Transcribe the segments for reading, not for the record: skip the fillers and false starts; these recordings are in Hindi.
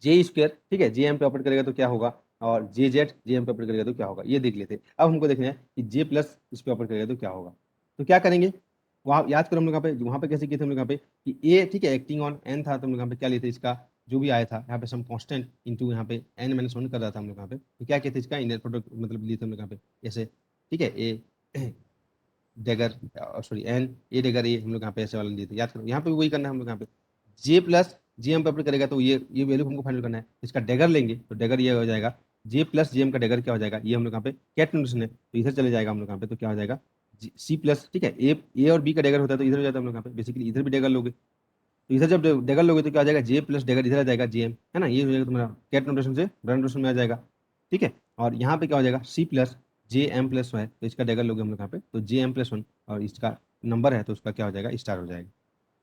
जे स्क्वायर, ठीक है, जे एम पे ऑपरेट करेगा तो क्या होगा, और जे जेड जे एम पे ऑपरेट करेगा तो क्या होगा, ये देख लेते हैं। अब हमको देखना है कि जे प्लस इस पे ऑपरेट करेगा तो क्या होगा। तो क्या करेंगे, वहाँ याद करो हम लोग वहाँ पे कैसे किए थे हम लोग यहाँ पे कि ए, ठीक है, एक्टिंग ऑन एन था, तो हम लोग यहाँ पे क्या लेते इसका जो भी आया था यहाँ पे सम कांस्टेंट इनटू यहाँ पे एन माइनस वन कर रहा था हम लोग यहाँ पे, तो क्या कहते हैं इसका इनर प्रोडक्ट मतलब लिए थे हम लोग यहाँ पे ऐसे, ठीक है, ए डेगर, सॉरी एन ए डेगर ए, हम लोग यहाँ पे ऐसे वाला लिए थे, याद करो यहाँ पे भी वही करना है हम लोग यहाँ पे। जे प्लस जे एम पे अप्लाई करेगा तो ये वैल्यू हमको फाइनल करना है, इसका डेगर लेंगे तो डेगर ये हो जाएगा, जे प्लस जे एम का डेगर क्या हो जाएगा, ये हम लोग यहाँ पे कैट नोटेशन है तो इधर चले जाएगा हम लोग यहाँ पे, तो क्या हो जाएगा सी प्लस, ठीक है, ए और बी का डेगर होता है तो इधर हो जाता है हम लोग यहाँ पे, बेसिकली इधर भी डेगर लोगे तो इधर जब डेगर लोगे तो क्या आ जाएगा, जे प्लस डेगर इधर आ जाएगा जे एम, है ना, ये हो जाएगा तुम्हारा कैट नोटेशन से ब्रैकेट नोटेशन में आ जाएगा, ठीक है। और यहाँ पे क्या हो जाएगा C plus J M plus है तो इसका डेगर लोगे हम लोग यहाँ पे, तो जे एम प्लस वन और इसका नंबर है तो उसका क्या हो जाएगा स्टार हो जाएगा।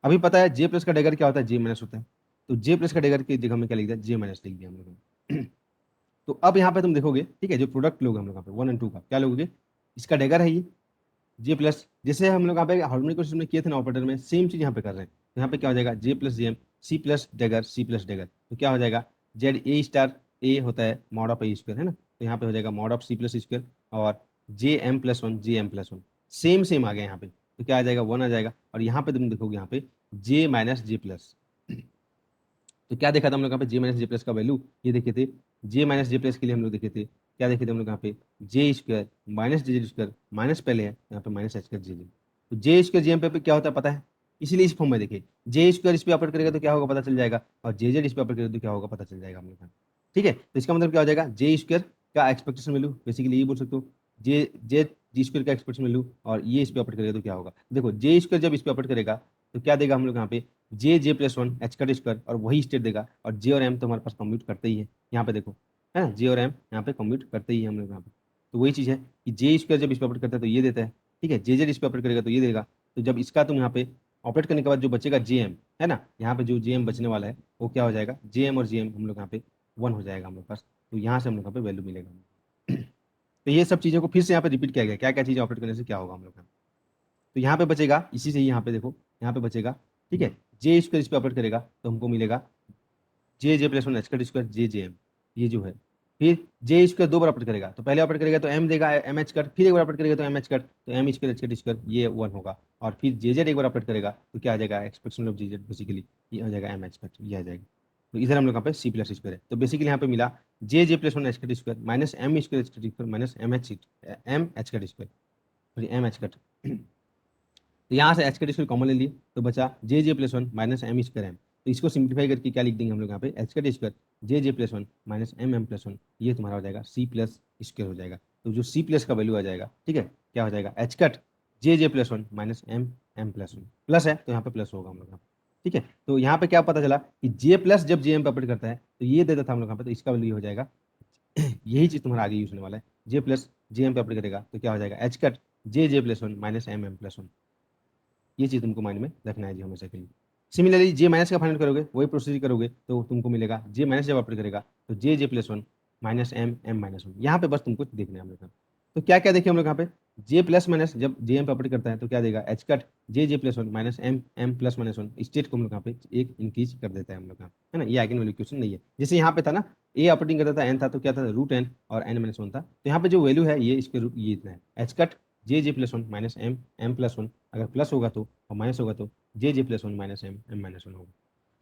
अभी पता है जे प्लस का डेगर क्या होता है, जे माइनस होता है, तो जे प्लस का डेगर की जगह में क्या लिख दिया, जे माइनस लिख दिया हम लोगों ने। तो अब यहाँ पे तुम देखोगे, ठीक है, जो प्रोडक्ट लोगे हम लोग यहाँ पे वन एंड टू का क्या लोगे, इसका डेगर है ये जे प्लस, जैसे हम लोग यहाँ पे हार्मोनिक सिस्टम में किए थे ना ऑपरेटर में, सेम चीज यहाँ पे कर रहे हैं, तो यहाँ पे क्या हो जाएगा J plus J M C plus dagger C plus dagger, तो क्या हो जाएगा जेड ए स्टार, ए होता है मॉड ऑफ ए स्क्वायर, है ना, तो यहाँ पे हो जाएगा mod of C plus square और J M plus one J M plus one, same same आ गया यहाँ पे, तो क्या आ जाएगा वन आ जाएगा, और यहाँ पे तुम देखोगे यहाँ पे जे माइनस जे प्लस, तो क्या देखा था हम लोग यहाँ पे जे माइनस जे प्लस का वैल्यू, ये देखे थे जे माइनस जे प्लस के लिए हम लोग देखे थे, क्या देखे थे हम लोग यहाँ पे J square minus J square minus पहले है यहाँ पे माइनस एच स्क्वायर जे, तो जे स्क्वायर जे पे क्या होता है पता है, इसीलिए इस फॉर्म में देखिए जे स्क्वायर इस पे ऑपरेट करेगा तो क्या होगा पता चल जाएगा, और जे जेड इस पे ऑपरेट करेगा तो क्या होगा पता चल जाएगा हम लोग यहाँ। ठीक है, तो इसका मतलब क्या हो जाएगा जे स्क्वायर का एक्सपेक्टेशन वैल्यू, बेसिकली ये बोल सकते हो जे जे जी स्क्वायर का एक्सपेक्टेशन वैल्यू, और ये इस पे ऑपरेट करेगा तो क्या होगा, देखो जे स्क्वायर जब इस पे ऑपरेट करेगा तो क्या देगा हम लोग यहाँ पे J J plus one H cut square, और वही स्टेट देगा, और जे और एम तो हमारे पास कम्प्यूट करते ही है यहाँ पे देखो, है ना, जे और एम यहाँ पे कम्प्यूट करते ही है हम लोग यहाँ पे, तो वही चीज़ है कि जे स्क्वायर जब इस पे ऑपरेट करता है तो ये देता है, ठीक है, जे जेड इस पे ऑपरेट करेगा तो ये देगा, तो जब इसका तुम यहाँ पे ऑपरेट करने के बाद जो बचेगा जे एम, है ना, यहाँ पे जो जे एम बचने वाला है वो क्या हो जाएगा जे एम और जे एम हम लोग यहाँ पे वन हो जाएगा हम लोग पास, तो यहाँ से हम लोग यहाँ पे वैल्यू मिलेगा। तो ये सब चीज़ों को फिर से यहाँ पे रिपीट किया गया, क्या क्या चीज़ें ऑपरेट करने से क्या होगा हम लोग यहाँ पे। तो यहाँ पे बचेगा इसी से ही, यहाँ पे देखो यहाँ पे बचेगा, ठीक है, जे स्क्वायर इस पे ऑपरेट करेगा तो हमको मिलेगा J J plus one H cut square J J M, ये जो है, फिर जे स्क्वायर दो बार ऑपरेट करेगा तो पहले ऑपरेट करेगा तो एम देगा एम एच कट, फिर एक बार ऑपरेट करेगा तो एम एच कट, तो M square H cut square ये वन होगा, और फिर जे जेड एक बार ऑपरेट करेगा तो क्या आ जाएगा expectation of J Z, basically ये आ जाएगा एम एच कट, ये आ जाएगा, तो इधर हम लोग यहाँ पे सी प्लस स्क्वायर है, तो बेसिकली यहाँ पे मिला J J plus one H cut square minus M square H cut square minus M H cut square, sorry M H cut. तो यहाँ से एच का डिस्क्वायर कॉमन ले लिए तो बचा J J plus one minus M square M, तो इसको सिंप्लीफाई करके क्या लिख देंगे हम लोग यहाँ पे एच का डिस्क्वायर J J plus one minus M M plus one, ये तुम्हारा हो जाएगा सी प्लस स्क्वायर हो जाएगा, तो जो सी प्लस का वैल्यू आ जाएगा, ठीक है, क्या हो जाएगा H cut J J plus one minus M M plus one, plus है तो यहाँ पे प्लस होगा हम लोग यहाँ पे, ठीक है, तो यहाँ पे क्या पता चला कि जे प्लस जब जे एम पे ऑपरेट करता है तो ये देता था हम लोग यहाँ पे, तो इसका वैल्यू हो जाएगा यही चीज तुम्हारा आगे यूज होने वाला है, जे प्लस जे एम पे ऑपरेट करेगा तो क्या हो जाएगा H cut J J plus one minus M M plus one, ये चीज तुमको माइंड में रखना है जी हमेशा के लिए। सिमिलरली जे माइनस का फाइंड करोगे वही प्रोसीजर करोगे तो तुमको मिलेगा जे माइनस जब अप्लाई करेगा तो J J plus one minus M M minus one, यहाँ पे बस तुमको देखना है हम लोग का। तो क्या क्या देखिए हम लोग यहाँ पे जे प्लस माइनस जब जे एम पे अप्लाई करता है तो क्या देगा H cut J J plus one minus M M plus minus one, state को हम लोग यहाँ पे एक इंक्रीज कर देता है हम लोग यहाँ, है ना, ये आइगन वैल्यू क्वेश्चन नहीं है, जैसे यहाँ पे था ना ए ऑपरेटिंग करता था एन था तो क्या था रूट एन और एन माइनस वन था, तो यहाँ पे जो वैल्यू है ये इसके रूट ये इतना है H cut J J plus one minus M M plus one, अगर प्लस होगा तो और माइनस होगा तो J J plus one minus M M minus one होगा।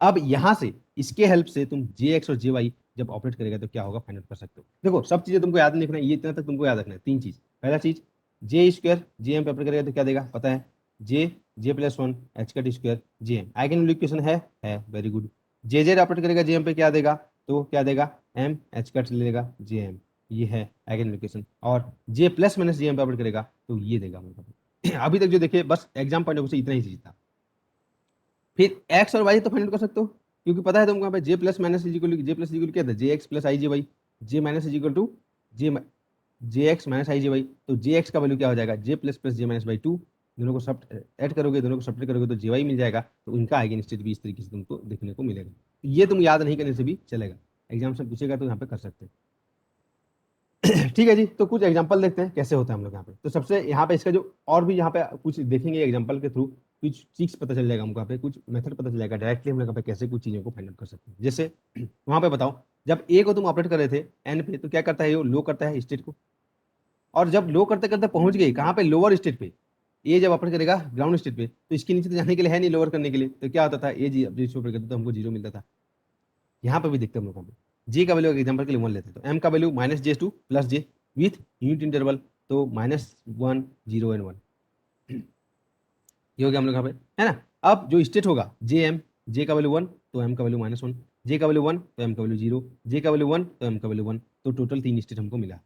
अब यहाँ से इसके हेल्प से तुम जे एक्स और जे वाई जब ऑपरेट करेगा तो क्या होगा फाइंड आउट कर सकते हो। देखो सब चीजें तुमको याद नहीं रखना है, ये इतना तक तुमको याद रखना है, तीन चीज, पहला चीज जे स्क्वायर जे एम पे ऑपरेट करेगा तो क्या देगा पता है J J plus one H cut square J M, eigen value equation है very good. J Z operate करेगा जे एम पे क्या देगा, तो क्या देगा एम एच कट लेगा जे एम, ये है आइगन इक्वेशन, और जे प्लस माइनस जे एम पे ऑपरेट करेगा तो ये देगा मतलब। अभी तक जो देखिए बस एग्जाम पॉइंट ऑफ व्यू से इतना ही चीज था। फिर एक्स और वाई तो फाइंड आउट कर सकते हो क्योंकि पता है तुमको यहाँ पे J plus minus is equal J plus is equal क्या था J X plus I J Y, J minus is equal to J J X minus I J Y, तो जे एक्स का वैल्यू क्या हो जाएगा J plus plus J minus by two, दोनों को सब ऐड करोगे दोनों को सब्ट्रैक्ट करोगे तो जे वाई मिल जाएगा, तो उनका आइगन स्टेट भी इस तरीके से तुमको देखने को मिलेगा। तो ये तुम याद नहीं करने से भी चलेगा, एग्जाम से पूछेगा तो यहाँ पे कर सकते हैं। ठीक है जी, तो कुछ एग्जांपल देखते हैं कैसे होता है हम लोग यहाँ पे। तो सबसे यहाँ पे इसका जो और भी यहाँ पे कुछ देखेंगे एग्जांपल के थ्रू, कुछ चीज पता चल जाएगा हमको, यहाँ पे कुछ मेथड पता चल जाएगा डायरेक्टली हम लोग यहाँ पे कैसे कुछ चीजों को फाइंड आउट कर सकते हैं। जैसे वहां पे बताओ, जब ए को तुम ऑपरेट कर रहे थे एन पे, तो क्या करता है, ये लो करता है स्टेट को, और जब लो करते करते पहुंच गए कहाँ पे, लोअर स्टेट पे, ये जब ऑपरेट करेगा ग्राउंड स्टेट पे, तो इसके नीचे तो जाने के लिए है नहीं, लोअर करने के लिए, तो क्या होता था, ए जी अब जिस ऑपरेट करते तो हमको 0 मिलता था। यहाँ पे भी देखते हैं हम लोग, जे का वैल्यू एग्जाम्पल के लिए 1 लेते हैं, तो एम का value -J2 + J with unit interval, तो -1 0 एंड 1, ये हो गया हम लोग यहाँ पे, है ना। अब जो स्टेट होगा जे एम, जे का वैल्यू 1 तो एम का वैल्यू -1, जे का वैल्यू 1 तो एम का वैल्यू 0, जे का वैल्यू 1 तो एम का वैल्यू 1, तो टोटल 3 स्टेट हमको मिला।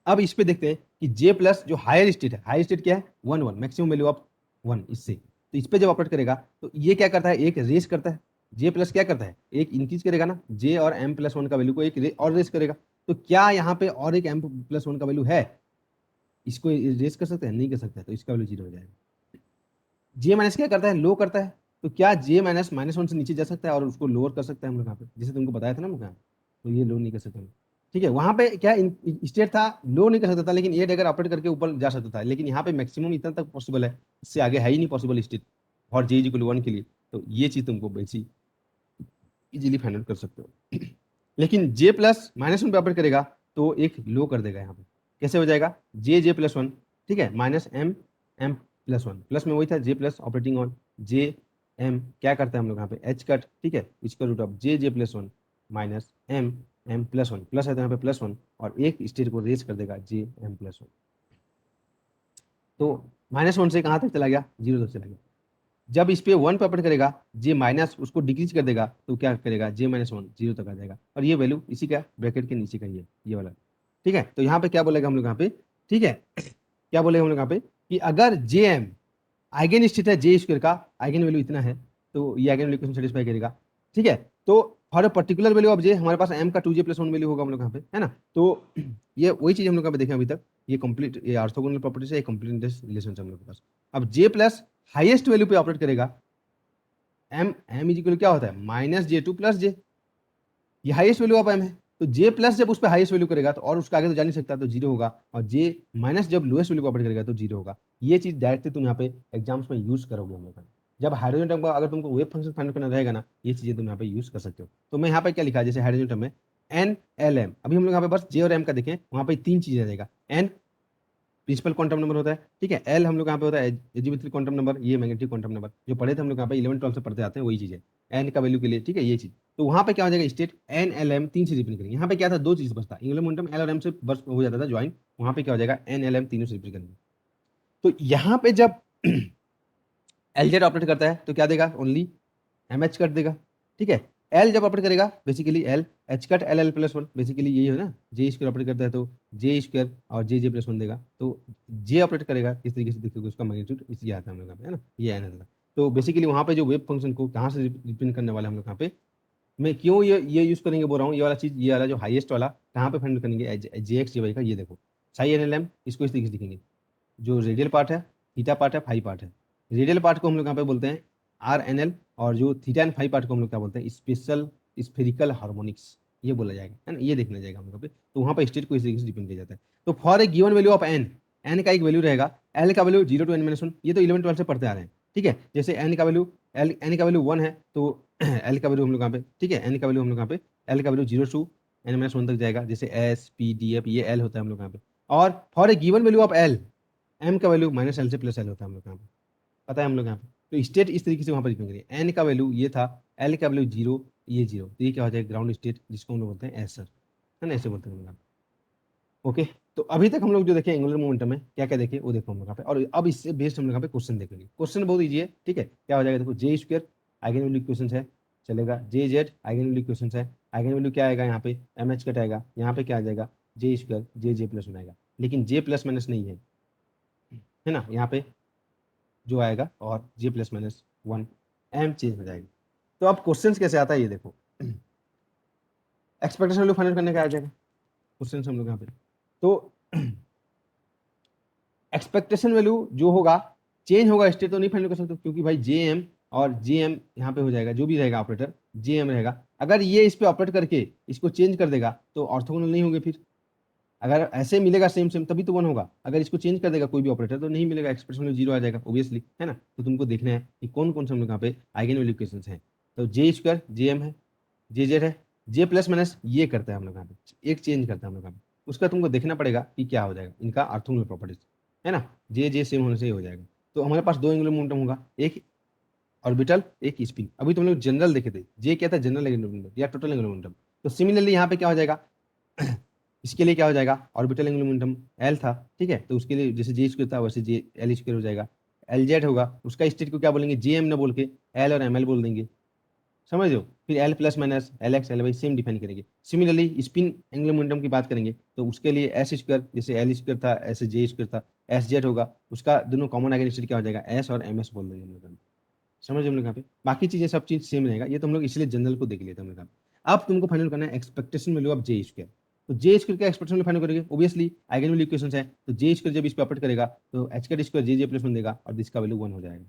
अब इस पे देखते हैं कि जे प्लस जो हायर स्टेट है, हायर स्टेट क्या है 1 1, मैक्सिमम वैल्यू ऑफ 1, इससे तो इस पे जब ऑपरेट करेगा तो ये क्या करता है, एक रेस करता है, जे प्लस क्या करता है, एक इंक्रीज करेगा ना, जे और एम प्लस 1 का वैल्यू को एक और रेस करेगा, तो क्या यहाँ पे और एक एम प्लस 1 का वैल्यू है, इसको रेस कर सकते हैं, नहीं कर सकते, तो इसका वैल्यू 0 हो जाएगा। जे माइनस क्या करता है, लो करता है, तो क्या जे माइनस -1 से नीचे जा सकता है और उसको लोअर कर सकता है हम लोग यहाँ पे, जैसे तुमको बताया था ना हम लोग यहाँ, तो ये लो नहीं कर सकते हम। ठीक है, वहां पे क्या स्टेट था, लो नहीं कर सकता था, लेकिन ये अगर ऑपरेट करके ऊपर जा सकता था, लेकिन यहाँ पे मैक्सिमम इतना तक पॉसिबल है, इससे आगे है ही नहीं पॉसिबल स्टेट और जे इक्वल 1 के लिए, तो ये चीज तुमको बेसी इजीली फाइंड आउट कर सकते हो। लेकिन जे प्लस -1 पे ऑपरेट करेगा तो एक लो कर देगा यहाँ पे, कैसे हो जाएगा, जे प्लस 1, ठीक है, -M प्लस 1, प्लस में वही था J plus operating on J M, क्या करता है हम लोग यहाँ पे एच कट, ठीक है, इसका root of J plus 1 -M plus 1, plus है तो यहाँ पे +1, और एक स्टेट को रेज कर देगा JM प्लस 1, तो -1 से कहाँ तक चला गया, 0 तक चला गया। जब इस पे 1 पे ऑपरेट करेगा, जे माइनस उसको डिक्रीज कर देगा, तो क्या करेगा, J-1 0 तक आ जाएगा, और ये वैल्यू इसी का ब्रैकेट के नीचे का ही है, ये वाला, ठीक है। तो यहाँ पे क्या बोलेगा हम लोग यहाँ पे, ठीक है, क्या बोलेगा हम लोग यहाँ पे कि अगर JM आइगन स्टेट है जे स्क्वायर का, आइगन वैल्यू इतना है, तो ये आइगन वैल्यू को सेटिस्फाई करेगा, ठीक है। तो for a particular value of J हमारे पास m का 2J + 1 वैल्यू होगा हम लोग यहाँ पे, है ना। तो ये वही चीज हम लोग यहाँ पे देखें अभी तक, ये कंप्लीट, ये ऑर्थोगोनल प्रॉपर्टी से कंप्लीट रिलेशन है हम लोग के पास। अब J प्लस हाईएस्ट वैल्यू पे ऑपरेट करेगा, m इज इक्वल क्या होता है, -J2 + J, ये हाईएस्ट वैल्यू ऑफ m है, तो J प्लस जब उस पर हाईएस्ट वैल्यू करेगा तो और उसका आगे तो जा नहीं सकता, तो 0 होगा, और J माइनस जब लोएस्ट वैल्यू को ऑपरेट करेगा तो 0 होगा। ये चीज डायरेक्टली तुम यहाँ पे एग्जाम्स में यूज करोगे हम लोग, जब हाइड्रोजन टर्म का अगर तुमको वेव फंक्शन फाइंड करना रहेगा ना, ये चीजें तुम यहाँ पे यूज कर सकते हो। तो मैं यहाँ पे क्या लिखा है, जैसे हाइड्रोजन टर्म में NLM, अभी हम लोग यहाँ पे बस J और M का देखें, वहाँ पे 3 चीजें रहेगा, N प्रिंसिपल क्वांटम नंबर होता है, ठीक है, एल हम लोग यहाँ पे होता है एजिमुथल क्वांटम नंबर, ये मैग्नेटिक क्वांटम नंबर, जो पढ़े थे हम लोग यहाँ पे 11 12 से पढ़ते आते हैं, वही चीज है एन का वैल्यू के लिए, ठीक है, ये चीज। तो वहाँ पे क्या हो जाएगा, स्टेट NLM 3 से रिप्रेजेंट करेंगे, यहाँ पे क्या था, 2 चीज बचता, एंगुलर मोमेंटम L और M से बस हो जाता था ज्वाइन, वहाँ पे क्या हो जाएगा, NLM तीनों से रिप्रेजेंट करेंगे। तो यहाँ पे जब LZ ऑपरेट करता है तो क्या देगा, ओनली MH कट देगा, ठीक है। L जब ऑपरेट करेगा basically L H cut LL + 1, basically यही है ना, J स्क्वायर ऑपरेट करता है तो J स्क्वायर और J + 1 देगा, तो J ऑपरेट करेगा इस तरीके से, देखिए उसका मैग्नीट्यूड इसी आता है हम लोग यहाँ पे, है ना, ये N आता है। तो बेसिकली वहाँ पे जो वेव फंक्शन को कहाँ से रिप्रेजेंट करने वाले हम लोग यहाँ पे, मैं क्यों ये यूज करेंगे बोल रहा हूँ, ये वाला चीज, ये वाला जो हाईएस्ट वाला कहाँ पे फाइंड करेंगे, JX JY का, ये देखो साई NLM, इसको इस तरीके से दिखेंगे, जो रेडियल पार्ट है, थीटा पार्ट है, फाई पार्ट है, रेडियल पार्ट को हम लोग यहाँ पे बोलते हैं RNL, और जो थीटा एंड फाई पार्ट को हम लोग क्या बोलते हैं, स्पेशल स्फेरिकल हार्मोनिक्स, ये बोला जाएगा, है ना, ये देखना जाएगा हम लोग पे। तो वहाँ पे स्टेट को इस तरीके से डिपेंड किया जाता है। तो for a given value of N का एक वैल्यू रहेगा, एल का वैल्यू 0 to n-1, ये तो 11 12 से पढ़ते आ रहे हैं, ठीक है। जैसे एन का वैल्यू 1 है तो एल का वैल्यू हम लोग यहाँ पे, ठीक है, एन का वैल्यू हम लोग यहाँ पे, एल का वैल्यू 0 to n-1 तक जाएगा, जैसे S P D F, ये एल होता है हम लोग यहाँ पे। और for a given value of L, M का वैल्यू -L से +L होता है हम लोग यहाँ पे, पता है हम लोग यहाँ पे। तो स्टेट इस तरीके से वहाँ पर डिपेंड करिए, एन का वैल्यू ये था, एल का वैल्यू 0, ये 0, तो ये क्या हो जाएगा, ग्राउंड स्टेट, जिसको हम लोग बोलते हैं एसर, है ना, ऐसे बोलते हैं हम लोग। ओके, तो अभी तक हम लोग जो देखे एंगुलर मोमेंटम में क्या क्या देखे वो देखो हम लोग यहाँ पे, और अब इससे बेस्ड हम लोग यहाँ पे क्वेश्चन देखेंगे। क्वेश्चन बहुत ईजी है, ठीक है, क्या हो जाएगा, देखो J square eigen value question है, चलेगा, जे जेड आइगन वैल्यू क्वेश्चन है, आइगन वैल्यू क्या आएगा यहाँ पे, MH कट आएगा, यहाँ पे क्या आ जाएगा, जे स्क्वायर J+1 आएगा, लेकिन J प्लस माइनस नहीं है ना, यहाँ पे जो आएगा, और J+-1 M चेंज हो जाएगी। तो अब क्वेश्चन कैसे आता है ये देखो, एक्सपेक्टेशन वैल्यू फाइंड करने का आ जाएगा क्वेश्चन हम लोग यहाँ पे। तो एक्सपेक्टेशन वैल्यू जो होगा चेंज होगा, स्टेट तो नहीं फाइंड कर सकते, क्योंकि भाई JM और JM यहाँ पे हो जाएगा, जो भी रहेगा ऑपरेटर JM रहेगा, अगर ये इस पे ऑपरेट करके इसको चेंज कर देगा तो ऑर्थोगोनल नहीं होंगे फिर, अगर ऐसे मिलेगा सेम सेम तभी तो वन होगा, अगर इसको चेंज कर देगा कोई भी ऑपरेटर तो नहीं मिलेगा, एक्सप्रेशन में जीरो आ जाएगा ऑब्वियसली, है ना। तो तुमको देखना है कि कौन कौन से हम लोग यहाँ पे आइगन वैल्यू इक्वेशंस हैं। तो जे स्क्वायर जे एम है, जे जेड है, जे प्लस माइनस ये करता है हम लोग यहाँ पे, एक चेंज करता है हम लोग यहाँ पे, उसका तुमको देखना पड़ेगा कि क्या हो जाएगा इनका ऑर्थोगोनल प्रॉपर्टीज, है ना। जे जे सेम होने से ही हो जाएगा। तो हमारे पास दो एंगुलर मोमेंटम होगा, एक ऑर्बिटल एक स्पिन। अभी तुम लोग जनरल देखे थे, जे क्या था जनरल एंगुलर मोमेंटम या टोटल एंगुलर मोमेंटम। तो सिमिलरली यहाँ पे क्या हो जाएगा इसके लिए क्या हो जाएगा, ऑर्बिटल एंगुलर मोमेंटम एल था, ठीक है, तो उसके लिए जैसे जे स्क्वायर था वैसे जे एल स्क्वायर हो जाएगा। एल जेड होगा, उसका स्टेट को क्या बोलेंगे, जे एम ना बोल के एल और एम एल बोल देंगे, समझ लो। फिर L plus minus L X L Y same define करेंगे। सिमिलरली स्पिन एंगुलर मोमेंटम की बात करेंगे तो उसके लिए एस स्क्वायर, जैसे एल स्क्वायर था ऐसे जे स्क्वायर था, एस जेड होगा, उसका दोनों कॉमन आइगन स्टेट क्या हो जाएगा, एस और एम एस बोल देंगे हम लोग। समझ हम लोग यहाँ पे बाकी चीजें सब चीज सेम रहेगा, ये तो हम लोग इसलिए जनरल को देख लेते हैं हम लोग। अब तुमको फाइनल करना है expectation value of J square. तो जे स्क्वायर का एक्सपेक्टेशन वैल्यू फाइनल करेंगे, ऑब्वियसली आइगन वैल्यू इक्वेशंस है, तो जे स्क्वायर जब इस पे ऑपरेट करेगा तो एच का square J J plus one देगा और इसका वैल्यू वन हो जाएगा।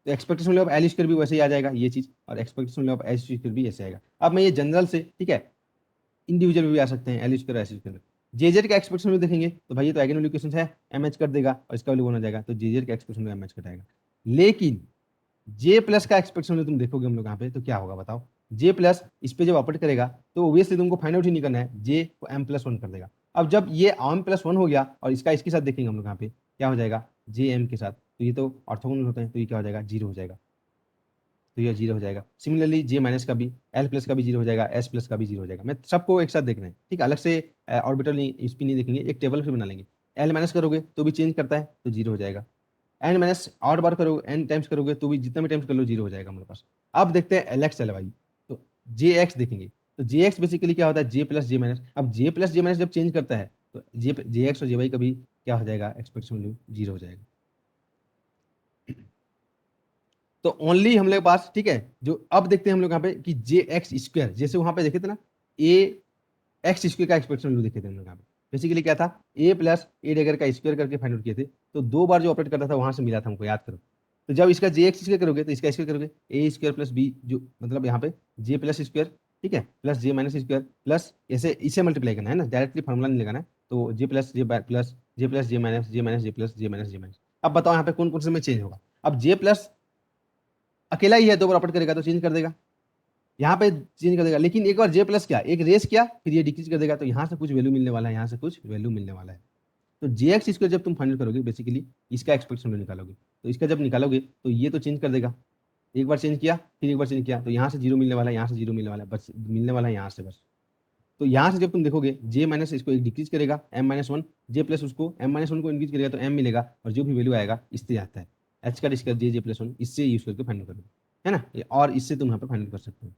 तो expectation value of L square भी वैसे ही आ जाएगा ये चीज, और expectation value of H square भी ऐसे आएगा। अब मैं ये जनरल से, ठीक है, इंडिविजुअल भी आ सकते हैं एल स्क्वायर एच स्क्वायर। जेजेड का एक्सपेक्टेशन वैल्यू देखेंगे तो भाई ये तो आइगन वैल्यू इक्वेशन है, एम एच कर देगा और इसका वैल्यू वन हो जाएगा, तो जेजेड का एक्सपेक्टेशन वैल्यू एम एच कटाएगा। लेकिन जे प्लस का एक्सपेक्टेशन वैल्यू तुम देखोगे हम लोग यहाँ पे तो क्या होगा बताओ, जे प्लस इस पे जब ऑपरेट करेगा तो ऑब्वियसली तुमको फाइंड आउट ही नहीं करना है, जे को एम प्लस वन कर देगा। अब जब ये एम प्लस वन हो गया और इसका इसके साथ देखेंगे हम लोग यहाँ पे क्या हो जाएगा, जे एम के साथ, तो ये तो ऑर्थोगोनल होते हैं, तो ये क्या हो जाएगा, जीरो हो जाएगा, तो ये जीरो हो जाएगा। सिमिलरली जे माइनस का भी, एल प्लस का भी जीरो हो जाएगा, एस प्लस का भी जीरो हो जाएगा। मैं सबको एक साथ देखना है, ठीक है, अलग से ऑर्बिटल इस पे नहीं देखेंगे, एक टेबल फिर बना लेंगे। एल माइनस करोगे तो भी चेंज करता है तो जीरो हो जाएगा, एन माइनस आठ बार करोगे, एन टाइम्स करोगे तो भी जितना भी टाइम्स कर लो जीरो हो जाएगा हमारे पास। अब देखते हैं एल एक्स एल वाई, तो जे एक्स देखेंगे, तो जे एक्स बेसिकली क्या होता है, जे प्लस जे माइनस। अब जे प्लस जे माइनस जब चेंज करता है तो जे जे एक्स और जे वाई का भी क्या हो जाएगा, एक्सपेक्टेशन वैल्यू जीरो हो जाएगा। तो ओनली हम लोग के पास, ठीक है, जो अब देखते हैं हम लोग यहाँ पे कि जे एक्स स्क्वायर, जैसे वहां पे देखे थे ना ए एक्स स्क्वायर का एक्सपेक्टेशन वैल्यू देखे थे हम लोग यहाँ पे, बेसिकली क्या था, ए प्लस ए डेगर का स्क्वायर करके फाइंड आउट किए थे। तो दो बार जो ऑपरेट करता था वहां से मिला था हमको, याद करो। तो जब इसका जे एक्स स्क्वायर करोगे तो इसका स्क्वायर करोगे, ए स्क्वायर प्लस बी, जो मतलब यहाँ पे जे प्लस स्क्वायर, ठीक है, plus J minus square plus, ऐसे इसे मल्टीप्लाई करना है ना, डायरेक्टली फॉर्मुला नहीं लगाना है। तो जे प्लस जे प्लस जे प्लस जे माइनस जे माइनस जे प्लस जे माइनस जे माइनस। अब बताओ यहाँ पे कौन कौन से में चेंज होगा। अब जे प्लस अकेला ही है, दो बार ऑपरेट करेगा तो चेंज कर देगा, यहाँ पे चेंज कर देगा। लेकिन एक बार जे प्लस क्या, एक रेस किया फिर ये डिक्रीज कर देगा, तो यहाँ से कुछ वैल्यू मिलने वाला है, यहाँ से कुछ वैल्यू मिलने वाला है। तो जे एक्स स्क्वायर जब तुम फाइंड करोगे बेसिकली इसका एक्सपेक्टेशन वैल्यू निकालोगे, तो इसका जब निकालोगे तो ये तो चेंज कर देगा, एक बार चेंज किया फिर एक बार चेंज किया, तो यहाँ से जीरो मिलने वाला है, यहाँ से जीरो मिलने वाला है, बस मिलने वाला है यहाँ से बस। तो यहाँ से जब तुम देखोगे जे माइनस इसको एक डिक्रीज करेगा एम माइनस वन, जे प्लस उसको एम माइनस वन को इंक्रीज करेगा तो एम मिलेगा, और जो भी वैल्यू आएगा इससे आता है, एच का डिस्कर जे जे प्लस वन, इससे यूज करके फाइंड करोगे, है ना, और इससे तुम यहाँ पे फाइंड कर सकते हो।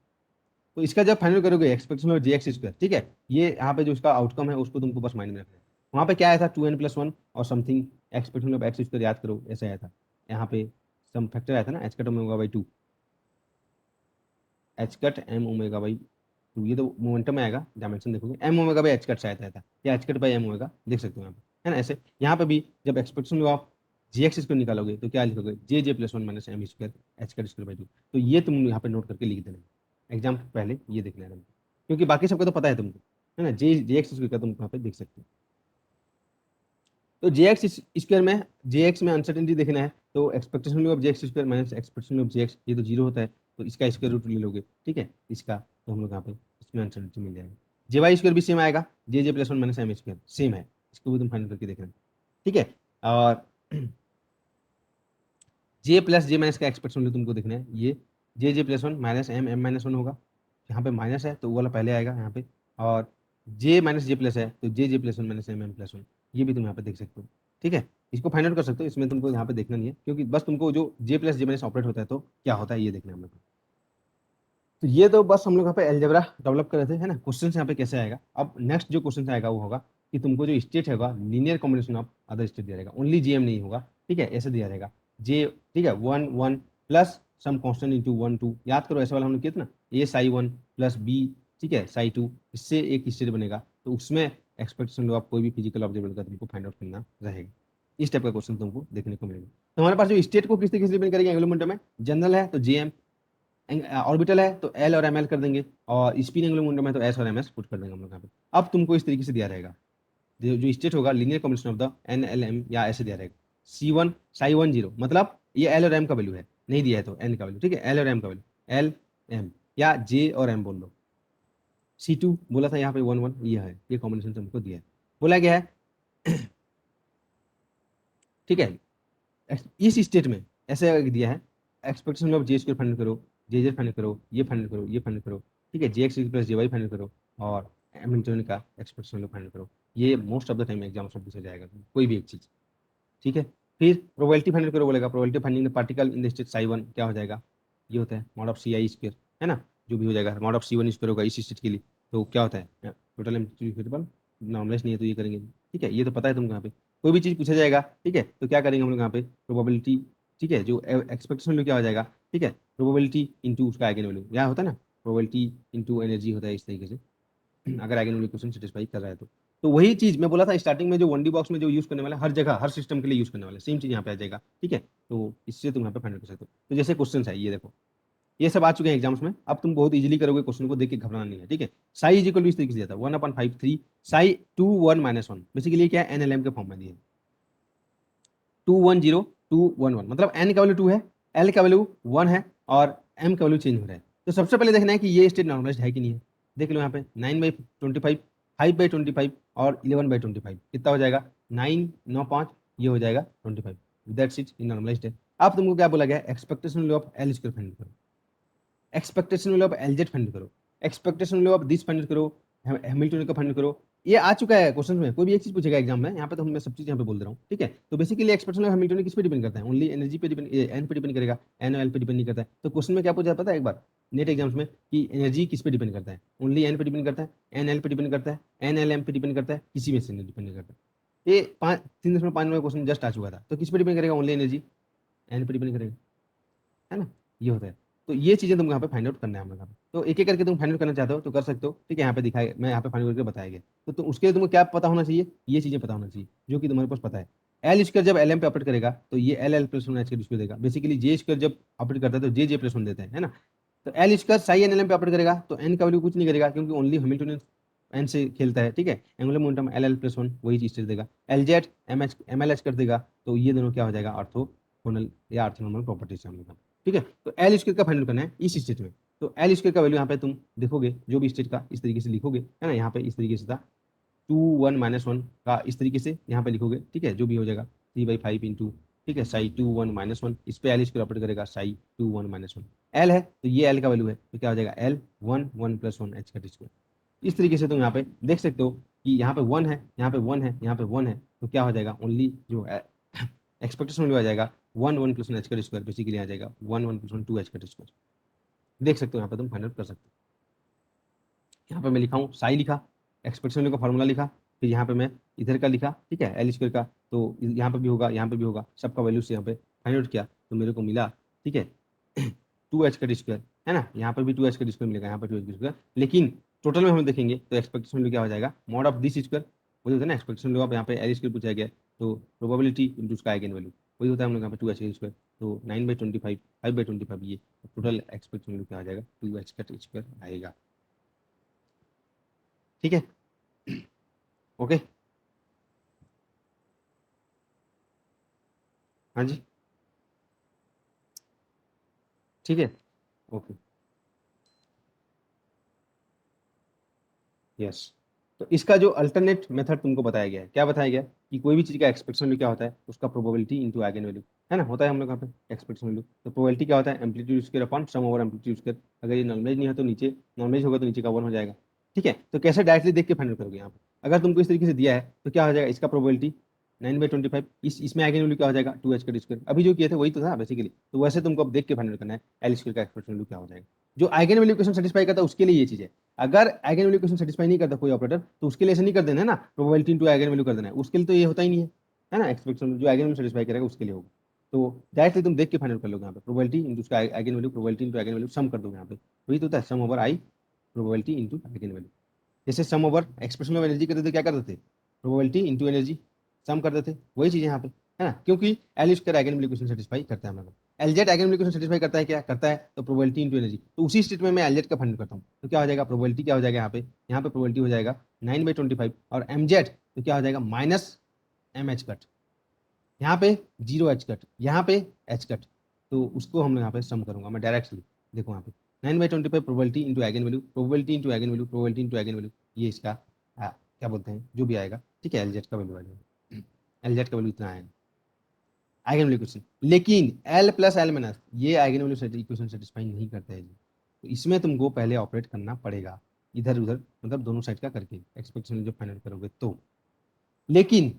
तो इसका जब फाइनल करोगे expectation of J x square, ठीक है, ये यहाँ पे जो इसका आउटकम है उसको तुमको बस माइंड में रखना है। वहाँ पे क्या आया था, टू एन प्लस वन और something, expectation of x square याद करो ऐसा आया था। यहाँ पे सम फैक्टर आया था ना, H cut omega by two, H cut M omega by two, ये तो मोमेंटम में आएगा, डायमेंशन देखोगे M omega by H cut शायद आया था, या H cut by M omega देख सकते हो यहाँ पे, है ना। ऐसे यहाँ पे भी जब expectation of G X square निकालोगे तो क्या लिखोगे, J J plus one minus M square H cut square by two. तो ये तुम यहाँ पे नोट करके लिख देना, एग्जाम पहले ये देखना है तुमको, क्योंकि बाकी सबका तो पता है तुमको, है ना, जे जे एक्स स्क्वायर का तुम यहाँ पे देख सकते हो। तो जे एक्स स्क्वायर में, जे एक्स में अनसर्टेनिटी देखना है, तो expectation value of J x square minus expectation of J x, ये तो जीरो होता है, तो इसका स्क्वायर रूट ले लोगे, ठीक है, इसका, तो हम लोग यहाँ पे इसमें अनसर्टेनिटी मिल जाएगा। जे वाई स्क्वायर भी सेम आएगा, J J plus one minus M square same है, इसको भी तुम फाइंड करके देखना, ठीक है। और जे प्लस जे माइनस का एक्सपेक्टेशन वैल्यू तुमको देखना है, ये J J plus one minus M M minus one होगा, यहाँ पे माइनस है तो वो वाला पहले आएगा यहाँ पे, और जे माइनस जे प्लस है तो J J plus one minus M M plus one, ये भी तुम यहाँ पे देख सकते हो, ठीक है। इसको फाइंड आउट कर सकते हो, इसमें तुमको यहाँ पे देखना नहीं है, क्योंकि बस तुमको जो जे प्लस जे माइनस ऑपरेट होता है तो क्या होता है ये देखना है हम लोग को। तो ये तो बस हम लोग यहाँ पे एलजेब्रा डेवलप कर रहे थे, है ना। क्वेश्चन यहाँ पे कैसे आएगा, अब नेक्स्ट जो क्वेश्चन आएगा वो होगा कि तुमको जो स्टेट होगा linear combination of other state दिया रहेगा, ओनली जीएम नहीं होगा, ठीक है, ऐसे दिया रहेगा जे, ठीक है, one one plus some constant into one two, याद करो ऐसे वाला हमने किया था ना, A psi one plus B, ठीक है, साई टू, इससे एक स्टेट बनेगा, तो उसमें एक्सपेक्टेशन लो आप कोई भी फिजिकल ऑब्जेक्ट का तुमको फाइंड आउट करना रहेगा। इस टाइप का क्वेश्चन तुमको देखने को मिलेगा। तो हमारे पास जो स्टेट को किस तरीके से डिपेंड करेंगे एंगुलर मोमेंटम में, जनरल है तो जे एम, ऑर्बिटल है तो एल और एम एल कर देंगे, और स्पिन एंगुलर मोमेंटम है तो एस और एम एस पुट कर देंगे हम लोग यहाँ पे। अब तुमको इस तरीके से दिया रहेगा, जो स्टेट होगा linear combination of the N L M या ऐसे दिया रहेगा C1 साई 1 0, मतलब ये एल और एम का वैल्यू है, नहीं दिया है तो एन का वैल्यू, ठीक है, एल और एम का वैल्यू, एल एम या जे और एम बोल लो। C2 बोला था यहाँ पे 1 1, ये है, ये कॉम्बिनेशन तुमको दिया है, बोला गया है। ठीक है, इस स्टेट में ऐसे दिया है, expectation of J square find करो, जे जे फाइंड करो, ये फाइंड करो, ये फाइंड करो, ठीक है, जे एक्स प्लस जे वाई फाइंड करो, और हैमिल्टन का एक्सपेक्टेशन फाइंड करो। ये most of the time exam में पूछा जाएगा, कोई भी एक चीज, ठीक है। फिर प्रोबेबिलिटी फाइंड करो बोलेगा, probability finding the particle in the state psi 1 क्या हो जाएगा, ये होता है mod of C I square, है ना, जो भी हो जाएगा मॉड ऑफ C1 स्क्वायर होगा इस स्टेट के लिए, तो क्या होता है टोटल एम्पलीट्यूड नॉर्मलाइज नहीं है तो ये करेंगे, ठीक है, ये तो पता है तुमको यहाँ पे, कोई भी चीज पूछा जाएगा, ठीक है, तो क्या करेंगे हम लोग यहाँ पे प्रोबेबिलिटी, ठीक है, जो एक्सपेक्टेशन वैल्यू क्या हो जाएगा, ठीक है, प्रोबेबिलिटी इंटू उसका आइगन वैल्यू, क्या होता है ना, प्रोबेबिलिटी इंटू एनर्जी होता है इस तरीके से, अगर आइगन वैल्यू क्वेश्चन सेटिस्फाई कर रहा है तो वही चीज मैं बोला था स्टार्टिंग में, जो 1D बॉक्स में जो यूज करने वाला, हर जगह हर सिस्टम के लिए यूज करने वाला सेम चीज यहाँ पे आ जाएगा, ठीक है, तो इससे तुम यहाँ पे फाइंड कर सकते हो। तो जैसे क्वेश्चन है ये देखो, ये सब आ चुके हैं एग्जाम्स में, अब तुम बहुत इजीली करोगे, क्वेश्चन को देख के घबराना नहीं है, ठीक है। साई इज इक्वल टू इस तरीके से दिया था 1/5 3 साई 2 1 -1, बेसिकली क्या है एनएलएम के फॉर्म में दिए 2 1 0 2 1 1, मतलब एन का वैल्यू 2 है, एल का वैल्यू 1 है, और एम का वैल्यू चेंज हो रहा है। तो सबसे पहले देखना है कि ये स्टेट नॉर्मलाइज्ड है कि नहीं है, देख लो यहाँ पे 9/25 5/25 और 11/25 कितना हो जाएगा 9 9 5, ये हो जाएगा 25, दैट्स इट, इन नॉर्मलाइज्ड है। अब तुमको क्या बोला गया, expectation value of L square find करो, एक्सपेक्टेशन वैल्यू ऑफ एलजेड फाइंड करो, expectation value of this find करो, हैमिल्टन का फाइंड करो। ये आ चुका है क्वेश्चन में, कोई भी एक चीज पूछेगा एग्जाम में, यहाँ पे तो मैं सब चीज यहाँ पे बोल रहा हूँ, ठीक है। तो बेसिकली एक्सपेक्टेशन ऑफ हैमिल्टन किस पे डिपेंड करता है, ओनली एनर्जी पे डिपेंड, एन पे डिपेंड करेगा, एन एल पे डिपेंड नहीं करता है। तो क्वेश्चन में क्या पूछा पता है एक बार नेट एग्जाम्स में, कि एनर्जी किस पे डिपेंड करता है, ओनली एन पे डिपेंड करता है, एन एल पे डिपेंड करता है, एन एल एम पे डिपेंड करता है, किसी में से नहीं डिपेंड नहीं करता। ये 3.5 में क्वेश्चन जस्ट आ चुका था, तो किस पे डिपेंड करेगा, ओनली एनर्जी, एन पे डिपेंड करेगा, है ना, ये होता है। तो ये चीजें तुमको यहाँ पे फाइंड आउट करना है हम लोग यहाँ पे, तो एक एक करके तुम फाइंड आउट करना चाहते हो तो कर सकते हो, ठीक है, यहाँ पे दिखाए, मैं यहाँ पे फाइंड आउट करके बताया गया। तो उसके लिए तुमको क्या पता होना चाहिए, ये चीजें पता होना चाहिए जो कि तुम्हारे पास पता है। एल स्क्वायर जब एल एम पे ऑपरेट करेगा तो ये L L plus one H के डिस्प्ले देगा, बेसिकली जे स्क्वायर जब ऑपरेट करता है तो जे जे प्लस वन देते हैं, है ना। तो L square psi N L M पे ऑपरेट करेगा तो एन का वैल्यू कुछ नहीं करेगा, क्योंकि ओनली हैमिल्टन एन से खेलता है, ठीक है, angular momentum L L plus one वही चीज देगा, L Z M L H कर देगा, तो ये दोनों क्या हो जाएगा ऑर्थोगोनल या ऑर्थोनॉर्मल प्रॉपर्टीज हम लोग का, ठीक है। तो एल स्क्वायर का फाइंड करना है इस स्टेट में, तो एल स्क्वायर का वैल्यू यहाँ पे तुम देखोगे, जो भी स्टेट का इस तरीके से लिखोगे, है ना, यहाँ पे इस तरीके से था 2 1 -1 का इस तरीके से यहाँ पे लिखोगे, ठीक है, जो भी हो जाएगा 3/5 इंटू, ठीक है, साई 2 1 -1, इस पे एल स्क्वायर ऑपरेट करेगा साई 2 1 -1, एल है तो ये एल का वैल्यू है, तो क्या हो जाएगा एल 1 1 + 1 एच का स्क्वायर। इस तरीके से तुम यहाँ पे देख सकते हो कि यहाँ पे 1 है, यहाँ पे 1 है, यहाँ पे 1 है, तो क्या हो जाएगा ओनली जो एक्सपेक्टेशन वैल्यू आ जाएगा 1 1 + 1 एच का स्क्वायर, बेसिकली आ जाएगा 1 1 + 1 2 एच का स्क्वायर। देख सकते हो यहाँ पे तुम फाइंड आउट कर सकते हो। यहाँ पे मैं लिखा हूँ साई लिखा, एक्सपेक्टेशन वैल्यू का फॉर्मूला लिखा, फिर यहाँ पे मैं इधर का लिखा, ठीक है, एल स्क्वायर का, तो यहाँ पे भी होगा, यहाँ पे भी होगा, सबका वैल्यू से यहाँ पे फाइंड आउट किया तो मेरे को मिला, ठीक है 2 एच का स्क्वायर, है ना, यहाँ पे भी 2 एच का स्क्वायर मिलेगा, यहाँ पे 2 एच का स्क्वायर, लेकिन टोटल में हम देखेंगे तो एक्सपेक्टेशन वैल्यू क्या हो जाएगा मॉड ऑफ दिस स्क्वायर, वही होता है ना, एक्सपेक्टेशन वैल्यू आप यहाँ पे एल स्क्वायर पूछा गया, तो प्रोबेबिलिटी इंटू उसका आइगन वैल्यू वही होता है हम लोग यहाँ पे 2 एच का स्क्वायर, तो 9/25 5/25, ये टोटल एक्सपेक्टेशन वैल्यू क्या आ जाएगा 2 एच का स्क्वायर आएगा, ठीक है, ओके, हाँ जी, ठीक है, ओके, यस। तो इसका जो अल्टरनेट मेथड तुमको बताया गया है, क्या बताया गया है? कि कोई भी चीज़ का एक्सपेक्टेशन वैल्यू क्या होता है, उसका प्रोबेबिलिटी इंटू आइगन वैल्यू, है ना, होता है हम लोग यहाँ पे एक्सपेक्टेशन वैल्यू, तो प्रोबेबिलिटी क्या होता है एम्पलीट्यूड स्क्वायर अपॉन सम ओवर एम्पलीट्यूड स्क्वायर, अगर ये नॉर्मलाइज नहीं है तो नीचे, नॉर्मलाइज होगा तो नीचे का 1 हो जाएगा, ठीक है। तो कैसे डायरेक्टली देख के फाइंड करोगे यहाँ पे, अगर तुमको इस तरीके से दिया है तो क्या हो जाएगा इसका प्रोबेबिलिटी 9/25, इसमें आइगन वैल्यू क्या हो जाएगा 2 एच का स्क्वायर, अभी जो किए थे वही तो था बेसिकली, तो वैसे तुमको अब देख के फाइंड करना है एल स्क्वायर का एक्सपेक्टेशन वैल्यू क्या हो जाएगा, जो आइगन वैल्यू क्वेश्चन सेटिस्फाई करता है उसके लिए ये चीज़ है। अगर आइगन वैल्यू क्वेश्चन सेटिस्फाई नहीं करता कोई ऑपरेटर तो उसके लिए ऐसे नहीं कर देना है ना, प्रोबेबिलिटी इनटू आइगन वैल्यू कर देना है, उसके लिए तो ये होता ही नहीं है ना, एक्सपेक्टेशन जो आइगन वैल्यू सेटिस्फाई करेगा उसके लिए होगा। तो डायरेक्टली तुम देख के फाइंड कर लोगे यहाँ पे प्रोबेबिलिटी इनटू उसका eigen value, probability into eigen value sum कर दोगे यहाँ पे, वही तो होता है sum over I probability into eigen value. जैसे sum over expression of energy करते थे क्या करते थे, प्रोबेबिलिटी इनटू एनर्जी सम करते थे, वही चीज यहाँ पे, है ना, क्योंकि L square eigen value question satisfy करता है हमारा, एलजेड आइगन वैल्यू क्वेश्चन सेटिस्फाई करता है, क्या करता है, तो प्रोबेबिलिटी इनटू एनर्जी, तो उसी स्टेट में मैं एलजेड का फाइंड करता हूँ, तो क्या हो जाएगा प्रोबेबिलिटी क्या हो जाएगा यहाँ पे प्रोबेबिलिटी हो जाएगा 9/25 और एमजेड तो क्या हो जाएगा माइनस एम एच कट, यहाँ पे 0 एच कट, यहाँ पे एच कट, तो उसको हम यहाँ पे सम करूंगा मैं डायरेक्टली। देखो यहाँ पे 9/25 probability into eigen value, probability into eigen value, probability into eigen value, ये इसका क्या बोलते हैं जो भी आएगा, ठीक है, एलजेड का वैल्यू आएगा, एलजेड का वैल्यू इतना आएगा आइगन वैल्यू इक्वेशन। लेकिन एल प्लस एल माइनस ये आइगन वैल्यू इक्वेशन सेटिस्फाई नहीं करते हैं जी, तो इसमें तुमको पहले ऑपरेट करना पड़ेगा इधर उधर, मतलब दोनों साइड का करके एक्सपेक्टेशन जब फाइनल करोगे तो। लेकिन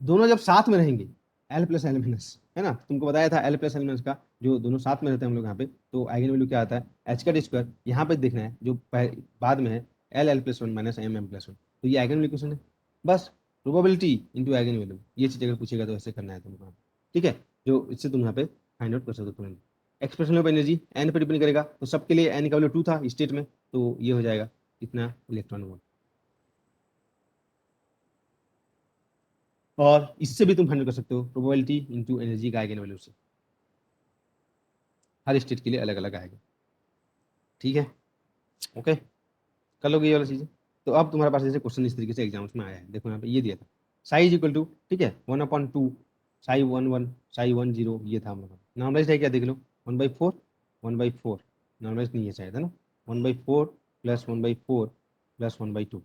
दोनों जब साथ में रहेंगे एल प्लस एल माइनस, है ना, तुमको बताया था एल प्लस एल माइनस का जो दोनों साथ में रहते हैं हम लोग यहाँ पे, तो आइगन वैल्यू क्या आता है एच कट स्क्वायर, यहाँ पे देखना है जो बाद में है L L plus one minus M M plus one, तो ये आइगन वैल्यू क्वेश्चन है। बस प्रोबेबिलिटी इंटू आइगन वैल्यू, ये चीज अगर पूछेगा तो ऐसे करना है तुमको, ठीक है, जो इससे तुम यहाँ पे फाइंड आउट कर सकते हो तुरंत। एक्सप्रेशन ऑफ एनर्जी एन पर डिपेंड करेगा, तो सबके लिए एन का वैल्यू 2 था स्टेट में, तो ये हो जाएगा कितना इलेक्ट्रॉन वोल्ट। और इससे भी तुम फाइंड कर सकते हो प्रोबेबिलिटी इंटू एनर्जी का आइगन वैल्यू से, हर स्टेट के लिए अलग अलग आएगा, ठीक है, ओके, कर लोगे ये वाला चीज़। तो अब तुम्हारे पास जैसे क्वेश्चन इस तरीके से एग्जाम्स में आया है, देखो यहाँ पे ये दिया था साई इज इक्वल टू, ठीक है, 1/2 साई 1/1 साई 1/0, ये था हम लोग नॉर्मलाइज है क्या देख लो, 1/4 1/4, नॉर्मलाइज नहीं है शायद, है ना, 1/4 प्लस 1/4 प्लस 1/2,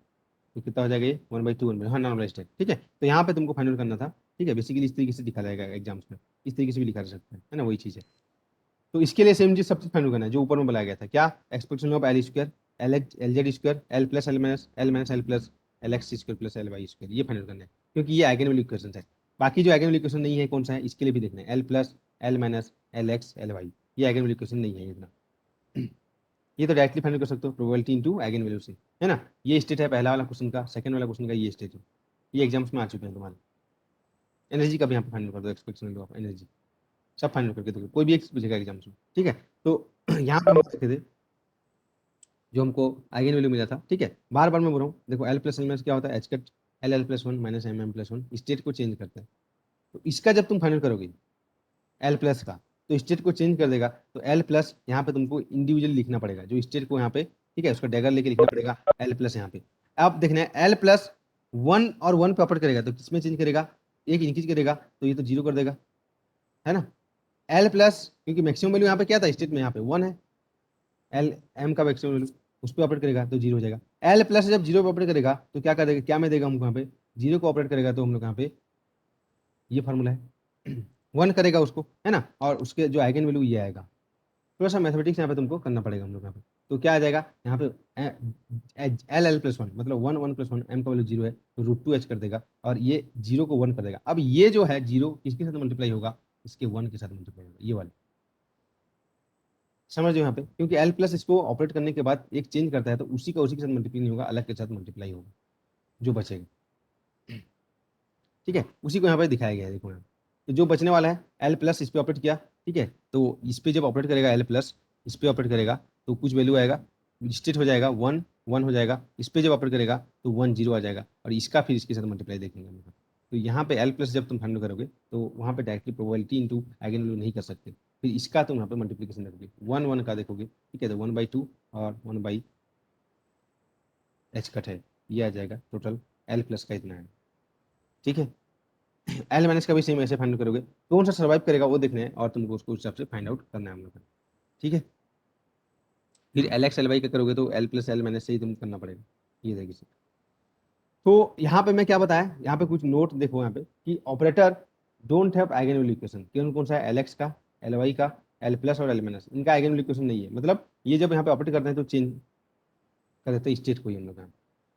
तो कितना हो जाएगा ये 1/2 हाँ नॉर्मलाइज है, ठीक है। तो यहाँ पे तुमको फाइनल करना था, ठीक है, बेसिकली इस तरीके से दिखा जाएगा एग्जाम्स में, इस तरीके से भी लिखा जा सकता है ना, वही चीज़ है। तो इसके लिए सेम चीज सब चीज फाइंड करना है जो ऊपर में बताया गया था, क्या expectation of L square L L Z square L plus L minus L plus L X square plus L Y square, ये फाइंड करना है, क्योंकि ये आइगन वैल्यू इक्वेशन है। बाकी जो आइगन वैल्यू इक्वेशन नहीं है कौन सा है, इसके लिए भी देखना है L plus L minus L X L Y, ये आइगन वैल्यू इक्वेशन नहीं है इतना। ये तो डायरेक्टली फाइंड कर सकते हो प्रोबेबिलिटी इनटू आइगन वैल्यू से, है ना। ये स्टेट है पहला वाला क्वेश्चन का, सेकंड वाला क्वेश्चन का ये स्टेट है, ये एग्जाम्स में आ चुके हैं तुम्हारे। एनर्जी का भी यहाँ पे फाइंड कर दो, एक्सपेक्टेशन ऑफ एनर्जी सब फाइनल करके देखो, कोई भी एक पूछेगा एग्जाम्स में, ठीक है। तो यहाँ पे हम देखे थे जो हमको आइगन वैल्यू मिला था, ठीक है, बार बार मैं बोल रहा हूँ, देखो एल प्लस एल माइनस क्या होता है H cut L L plus one minus M M plus one, state को चेंज करता है। तो इसका जब तुम फाइनल करोगे एल प्लस का, तो स्टेट को चेंज कर देगा, तो एल प्लस यहाँ पे तुमको इंडिविजुअली लिखना पड़ेगा जो स्टेट को यहाँ पे, ठीक है, उसका डैगर लेके लिखना पड़ेगा एल प्लस यहाँ पे। अब देखना है एल प्लस वन और वन पे ऑपरेट करेगा तो किसमें चेंज करेगा, एक इंक्रीज करेगा तो ये तो जीरो कर देगा, है ना। एल प्लस क्योंकि मैक्सिमम वैल्यू यहाँ पे क्या था स्टेट में यहाँ पे वन है, एल एम का मैक्सिमम वैल्यू उस पर ऑपरेट करेगा तो जीरो हो जाएगा। एल प्लस जब जीरो पे ऑपरेट करेगा तो क्या कर देगा, क्या में देगा हमको यहाँ पे, जीरो को ऑपरेट करेगा तो हम लोग यहाँ पे ये फार्मूला है वन करेगा उसको, है ना, और उसके जो आइगन वैल्यू ये आएगा। थोड़ा सा मैथमेटिक्स यहाँ पे तुमको करना पड़ेगा हम लोग यहाँ पे। तो क्या आ जाएगा यहाँ पे एल एल प्लस वन मतलब one one plus one, M का वैल्यू जीरो है तो √2h कर देगा, और ये जीरो को वन कर देगा। अब ये जो है जीरो किसके साथ मल्टीप्लाई होगा, इसके वन के साथ मल्टीप्लाई होगा, ये वाला समझ लो यहाँ पे, क्योंकि एल प्लस इसको ऑपरेट करने के बाद एक चेंज करता है तो उसी का उसी के साथ मल्टीप्लाई नहीं होगा, अलग के साथ मल्टीप्लाई होगा जो बचेगा, ठीक है, उसी को यहाँ पे दिखाया गया है, देखो यहाँ तो जो बचने वाला है एल प्लस इस पे ऑपरेट किया, ठीक है, तो इस पे जब ऑपरेट करेगा एल प्लस इस पे ऑपरेट करेगा तो कुछ वैल्यू आएगा, स्टेट हो जाएगा वन वन हो जाएगा, इस पे जब ऑपरेट करेगा तो वन जीरो आ जाएगा, और इसका फिर इसके साथ मल्टीप्लाई देखेंगे हम लोग। तो यहाँ पे एल प्लस जब तुम फाइंड करोगे तो वहाँ पे directly probability into eigen value नहीं कर सकते, फिर इसका तुम यहाँ पे मल्टीप्लीकेशन रखोगे वन वन का देखोगे, ठीक है, तो 1/2 और 1/h कट है, ये आ जाएगा टोटल एल प्लस का इतना है, ठीक है। एल माइनस का भी सेम ऐसे फाइंड करोगे, कौन सा सर्वाइव करेगा वो देखना है और तुमको उसको उस हिसाब से फाइंड आउट करना है हम लोग को, ठीक है। फिर एल एक्स एल वाई का करोगे तो एल प्लस एल माइनस से ही तुम करना पड़ेगा, ये तरीके से। तो यहाँ पे मैं क्या बताया, यहाँ पे कुछ नोट देखो यहाँ पे कि operator don't have eigen value equation, कौन कौन सा है, एल एक्स का, एल वाई का, एल प्लस और एल माइनस, इनका आइगन वैल्यू इक्वेशन नहीं है, मतलब ये जब यहाँ पे ऑपरेट करते हैं तो चेंज कर देते हैं स्टेट को ही हम लोग यहाँ।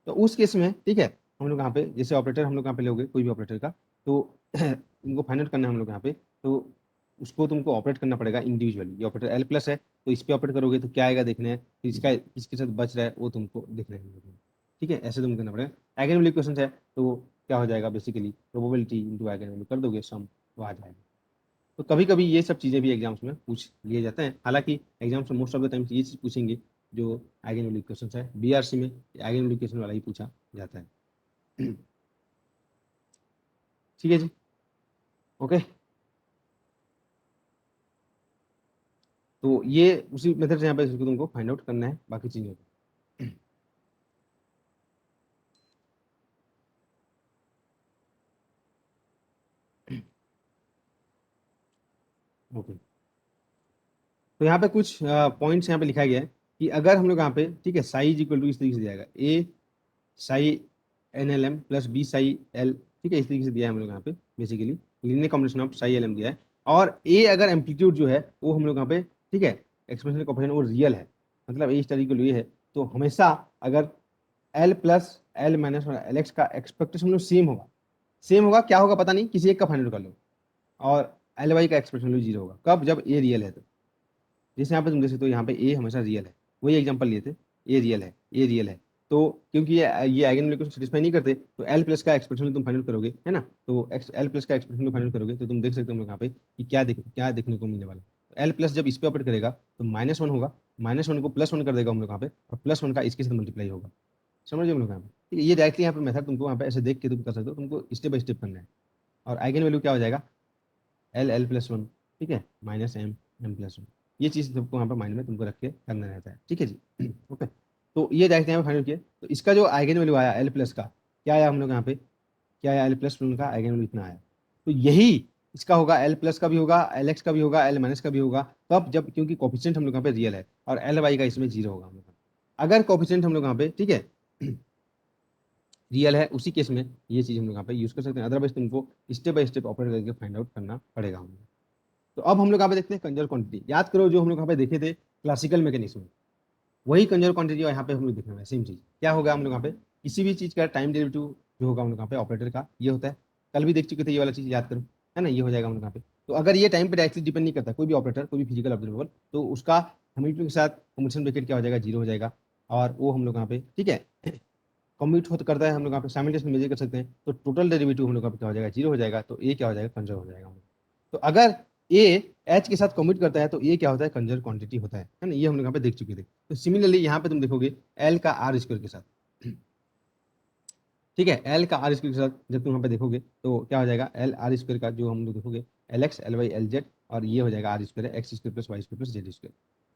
तो उस केस में, ठीक है, हम लोग यहाँ पे जैसे ऑपरेटर हम लोग यहाँ पे लोगे कोई भी ऑपरेटर का, तो इनको फाइंड आउट करना है हम लोग यहाँ पे, तो उसको तुमको ऑपरेट करना पड़ेगा इंडिविजुअली। ये ऑपरेटर एल प्लस है तो इस पे ऑपरेट करोगे तो क्या आएगा देखना है, फिर इसका इसके साथ बच रहा है वो तुमको देखना है हम लोग को। ठीक है, ऐसे तुमको करना पड़ेगा। आइगन वैल्यू क्वेश्चन है तो क्या हो जाएगा, basically probability into eigen value कर दोगे सम तो आ जाएगा। तो कभी कभी ये सब चीज़ें भी एग्जाम्स में पूछ लिए जाते हैं, हालांकि एग्जाम्स में मोस्ट ऑफ द टाइम ये चीज़ पूछेंगे जो आइगन वैल्यू क्वेश्चन है, बीआरसी में आइगन वैल्यू क्वेश्चन वाला ही पूछा जाता है। ठीक है जी, ओके। तो ये उसी मेथड से यहाँ पे इसको तुमको फाइंड आउट करना है बाकी चीज़ों को। ओके, तो यहाँ पे कुछ पॉइंट्स यहाँ पे लिखा गया है कि अगर हम लोग यहाँ पे, ठीक है, साई इज इक्वल टू इस तरीके से दिया जाएगा, A psi N L M plus B psi L, ठीक है, इस तरीके से दिया है हम लोग यहाँ पे basically linear combination of psi L M दिया है। और ए अगर एम्पलीट्यूड जो है वो हम लोग यहाँ पे, ठीक है, एक्सप्रेशन कोफिशिएंट वो रियल है, मतलब ए इस तरीके के लिए है, तो हमेशा अगर एल प्लस एल माइनस और एल एक्स का एक्सपेक्टेशन हम लोग सेम होगा, क्या होगा पता नहीं, किसी एक का फाइंड कर लो, और एल वाई का एक्सपेक्टेशन लोग जीरो होगा, कब, जब ए रियल है तो। जैसे यहाँ पे तुम देख सकते हो, यहाँ पे ए हमेशा रियल है, वही एग्जांपल लिए थे, ए रियल है, ए रियल है, तो क्योंकि ये आइगन वैल्यू को सेटिस्फाई नहीं करते, तो एल प्लस का एक्सप्रेशन तुम फाइंड करोगे, है ना, तो एल प्लस का एक्सप्रेशन फाइंड करोगे, तो तुम देख सकते हो हम लोग यहाँ पे कि क्या देखने को मिलने वाला है। एल प्लस जब इस पे ऑपरेट करेगा तो -1 होगा, -1 को +1 कर देगा हम लोग यहाँ पे, और +1 का इसके साथ मल्टीप्लाई होगा, समझ रहे हम लोग यहाँ पे, ठीक है। ये डायरेक्टली यहाँ पे मेथड तुमको यहाँ पे ऐसे देख के तुम कर सकते हो, तुमको स्टेप बाय स्टेप करना है। और आइगन वैल्यू क्या हो जाएगा, एल प्लस वन, ठीक है, -m+1, ये चीज़ सबको यहाँ पर माइंड में तुमको रख के करना रहता है, ठीक है जी। ओके, तो ये डायरेक्ट यहाँ पे फाइनल किया, तो इसका जो आइगन वैल्यू आया एल प्लस का, क्या आया हम लोग यहाँ पे, क्या आया, एल प्लस वन का आइगन वैल्यू इतना आया, तो यही इसका होगा, एल प्लस का भी होगा, एल एक्स का भी होगा, एल माइनस का भी होगा, तब जब, क्योंकि कोफिशिएंट हम लोग यहाँ पे रियल है, और एल वाई का इसमें जीरो होगा हम लोग का। अगर कोफिशिएंट हम लोग यहाँ पे, ठीक है, रियल है, उसी केस में ये चीज़ हम लोग यहाँ पे यूज़ कर सकते हैं, अदरवाइज तुमको स्टेप बाय स्टेप ऑपरेट करके फाइंड आउट करना पड़ेगा हम लोग। तो अब हम लोग यहाँ पे देखते हैं कंजर्व क्वांटिटी, याद करो जो हम लोग यहाँ पे देखे थे क्लासिकल मैकेनिज्म में, वही कंजर्व क्वांटिटी यहाँ पे हम लोग देखने वाले सेम चीज, क्या होगा हम लोग यहाँ पे, किसी भी चीज का टाइम डेरिवेटिव जो होगा हम लोग यहाँ पे ऑपरेटर का ये होता है, कल भी देख चुके थे ये वाला चीज, याद करो, है ना, ये हो जाएगा हम लोग यहाँ पे। तो अगर ये टाइम पे डायरेक्टली डिपेंड नहीं करता कोई भी ऑपरेटर, कोई भी फिजिकल ऑब्जर्वेबल, तो उसका हमिल्टन के साथ कॉम्बिनेशन ब्रैकेट क्या हो जाएगा, जीरो हो जाएगा, और वो हम लोग यहाँ पे, ठीक है, कम्यूट होता करता है, हम लोग यहाँ पे साइमल्टेनियसली मेजर कर सकते हैं, तो टोटल डेरिवेटिव हम लोग यहाँ पे क्या हो जाएगा, जीरो हो जाएगा, तो ए क्या हो जाएगा, कंजर्व हो जाएगा हम लोग। तो अगर ए एच के साथ कम्यूट करता है तो ए क्या होता है, कंजर्व क्वांटिटी होता है ना, ये हम लोग यहाँ पे देख चुके थे। तो सिमिलरली यहाँ पे तुम देखोगे एल का आर स्क्वायर के साथ, ठीक है, एल का आर स्क्वायर के साथ जब तुम यहाँ पे देखोगे तो क्या हो जाएगा, एल आर स्क्वायर का जो हम लोग देखोगे, L X L Y L Z, और ये हो जाएगा आर स्क्वायर है, X square plus Y square plus Z square.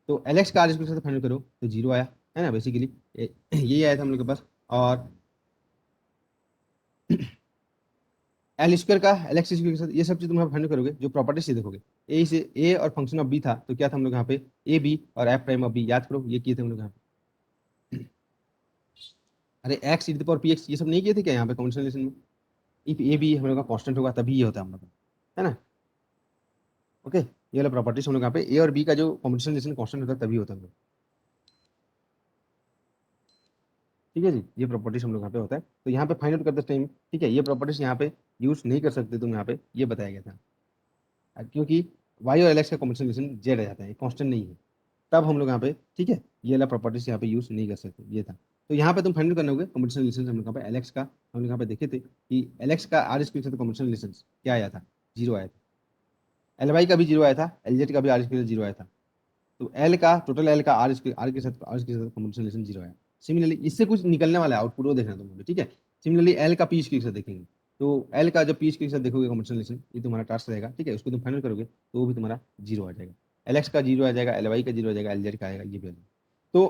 तो एल एक्स का आर स्क्वायर के साथ फाइनल करो तो जीरो आया, है ना, बेसिकली यही आया था हम लोग के पास। और एल स्क्वायर का एल एक्स स्क्वायर के साथ, ये सब चीज तुम यहाँ फाइंड करोगे, जो प्रॉपर्टी से देखोगे, ए से ए और फंक्शन ऑफ बी था, तो क्या था हम लोग यहाँ पे, ए बी और एफ प्राइम ऑफ बी, याद करो ये किए थे हम लोग यहाँ पे। अरे एक्स ई पावर पी एक्स, ये सब नहीं किए थे क्या यहाँ पे कॉन्स्टेंट रिलेशन में, इफ ए बी हम लोग का कांस्टेंट होगा तभी ये होता है हम लोग का, है ना। ओके, ये वाला प्रॉपर्टीज हम लोग यहाँ पे ए और बी का जो कॉम्बिनेशन रिलेशन कांस्टेंट होता है तभी होता है हम लोग, ठीक है जी, ये प्रॉपर्टीज हम लोग यहाँ पे होता है। तो यहाँ पे फाइंड आउट करते टाइम, ठीक है, ये प्रॉपर्टीज यहाँ पे यूज नहीं कर सकते तुम, यहाँ पे ये बताया गया था, क्योंकि वाई और एल एक्स का कॉम्बिनेशन रिलेशन जेड आ जाता है, कांस्टेंट नहीं है, तब हम लोग यहाँ पे, ठीक है, ये वाला प्रॉपर्टीज यहाँ पे यूज नहीं कर सकते, ये था। तो यहाँ पे तुम फाइंड करना होगा कॉम्बिनेशन रिलेशन, हम लोग यहाँ पे एलेक्स का, हम लोग यहाँ पे देखे थे कि एलेक्स का आर स्क्वायर के साथ कॉम्बिनेशन रिलेशन क्या आया था, जीरो आया था, एल वाई का भी जीरो आया था, एल जेड का भी आर स्क्वायर जीरो आया था, तो एल का टोटल, एल का आर के साथ कॉम्बिनेशन रिलेशन जीरो आया। सिमिलरली इससे कुछ निकलने वाला है आउटपुट, वो देखना तुम, ठीक है। सिमिलरली एल का पी स्क्वायर के साथ देखेंगे, तो एल का जब पी स्क्वायर के साथ देखोगे कॉम्बिनेशन रिलेशन, ये तुम्हारा टास्क रहेगा, ठीक है, उसको तुम फाइनल करोगे तो वो भी तुम्हारा जीरो आ जाएगा, एल एक्स का जीरो आ जाएगा, एल वाई का जीरो आ जाएगा, एल जेड का आएगा, ये भी आ जाएगा। तो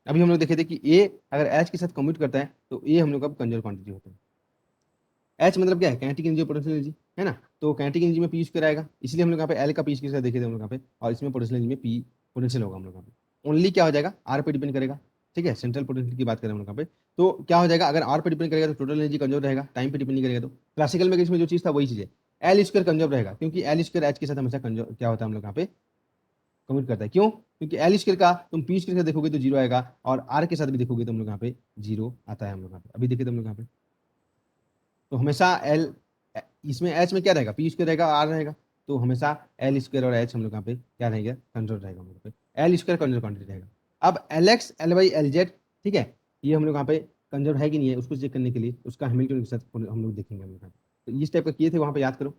अभी हम लोग देखे थे कि ए अगर एच के साथ कम्यूट करता है तो ए हम लोग का कंजर्व क्वांटिटी होता है। एच मतलब क्या है, काइनेटिक एनर्जी, पोटेंशियल एनर्जी, है ना, तो काइनेटिक एनर्जी में पी स्क्वायर आएगा, इसलिए हम लोग यहाँ पे एल का पी स्क्वायर देखे थे हम लोग यहाँ पे, और इसमें पोटेंशियल एनर्जी में पी पोटेंशियल होगा हम लोग यहाँ पे, ओनली क्या हो जाएगा, आर पे डिपेंड करेगा, ठीक है, सेंट्रल पोटेंशियल की बात करें हम लोग यहाँ पे, तो क्या हो जाएगा, अगर आर पे डिपेंड करेगा तो टोटल एनर्जी कंजर्व रहेगा, टाइम पे डिपेंड नहीं करेगा तो क्लासिकल में इसमें जो चीज था वही चीज है, एल स्क्वायर कंजर्व रहेगा, क्योंकि एल स्क्वायर एच के साथ हमेशा कंजर्व क्या होता है हम लोग यहाँ पे कमिट करता है, क्यों, क्योंकि एल स्क्वायर का तुम पी स्क्वायर से देखोगे तो जीरो आएगा, और आर के साथ भी देखोगे तो हम लोग यहाँ पे जीरो आता है हम लोग यहाँ पे, अभी देखिए तो हम लोग यहाँ पे, तो हमेशा एल, इसमें एच में क्या रहेगा, पी स्क्वायर रहेगा, आर रहेगा, तो हमेशा एल स्क्वायर और एच हम लोग यहाँ पे क्या रहेगा, कंजर्व रहेगा हम लोग पे, एल स्क्वायर कंजर्व क्वांटिटी रहेगा। अब L X L Y L Z, ठीक है, ये हम लोग यहाँ पे कंजर्व है कि नहीं है उसको चेक करने के लिए उसका हैमिल्टन के साथ हम लोग देखेंगे हम लोग यहाँ पे। तो इस टाइप का किए थे वहाँ पे, याद करो,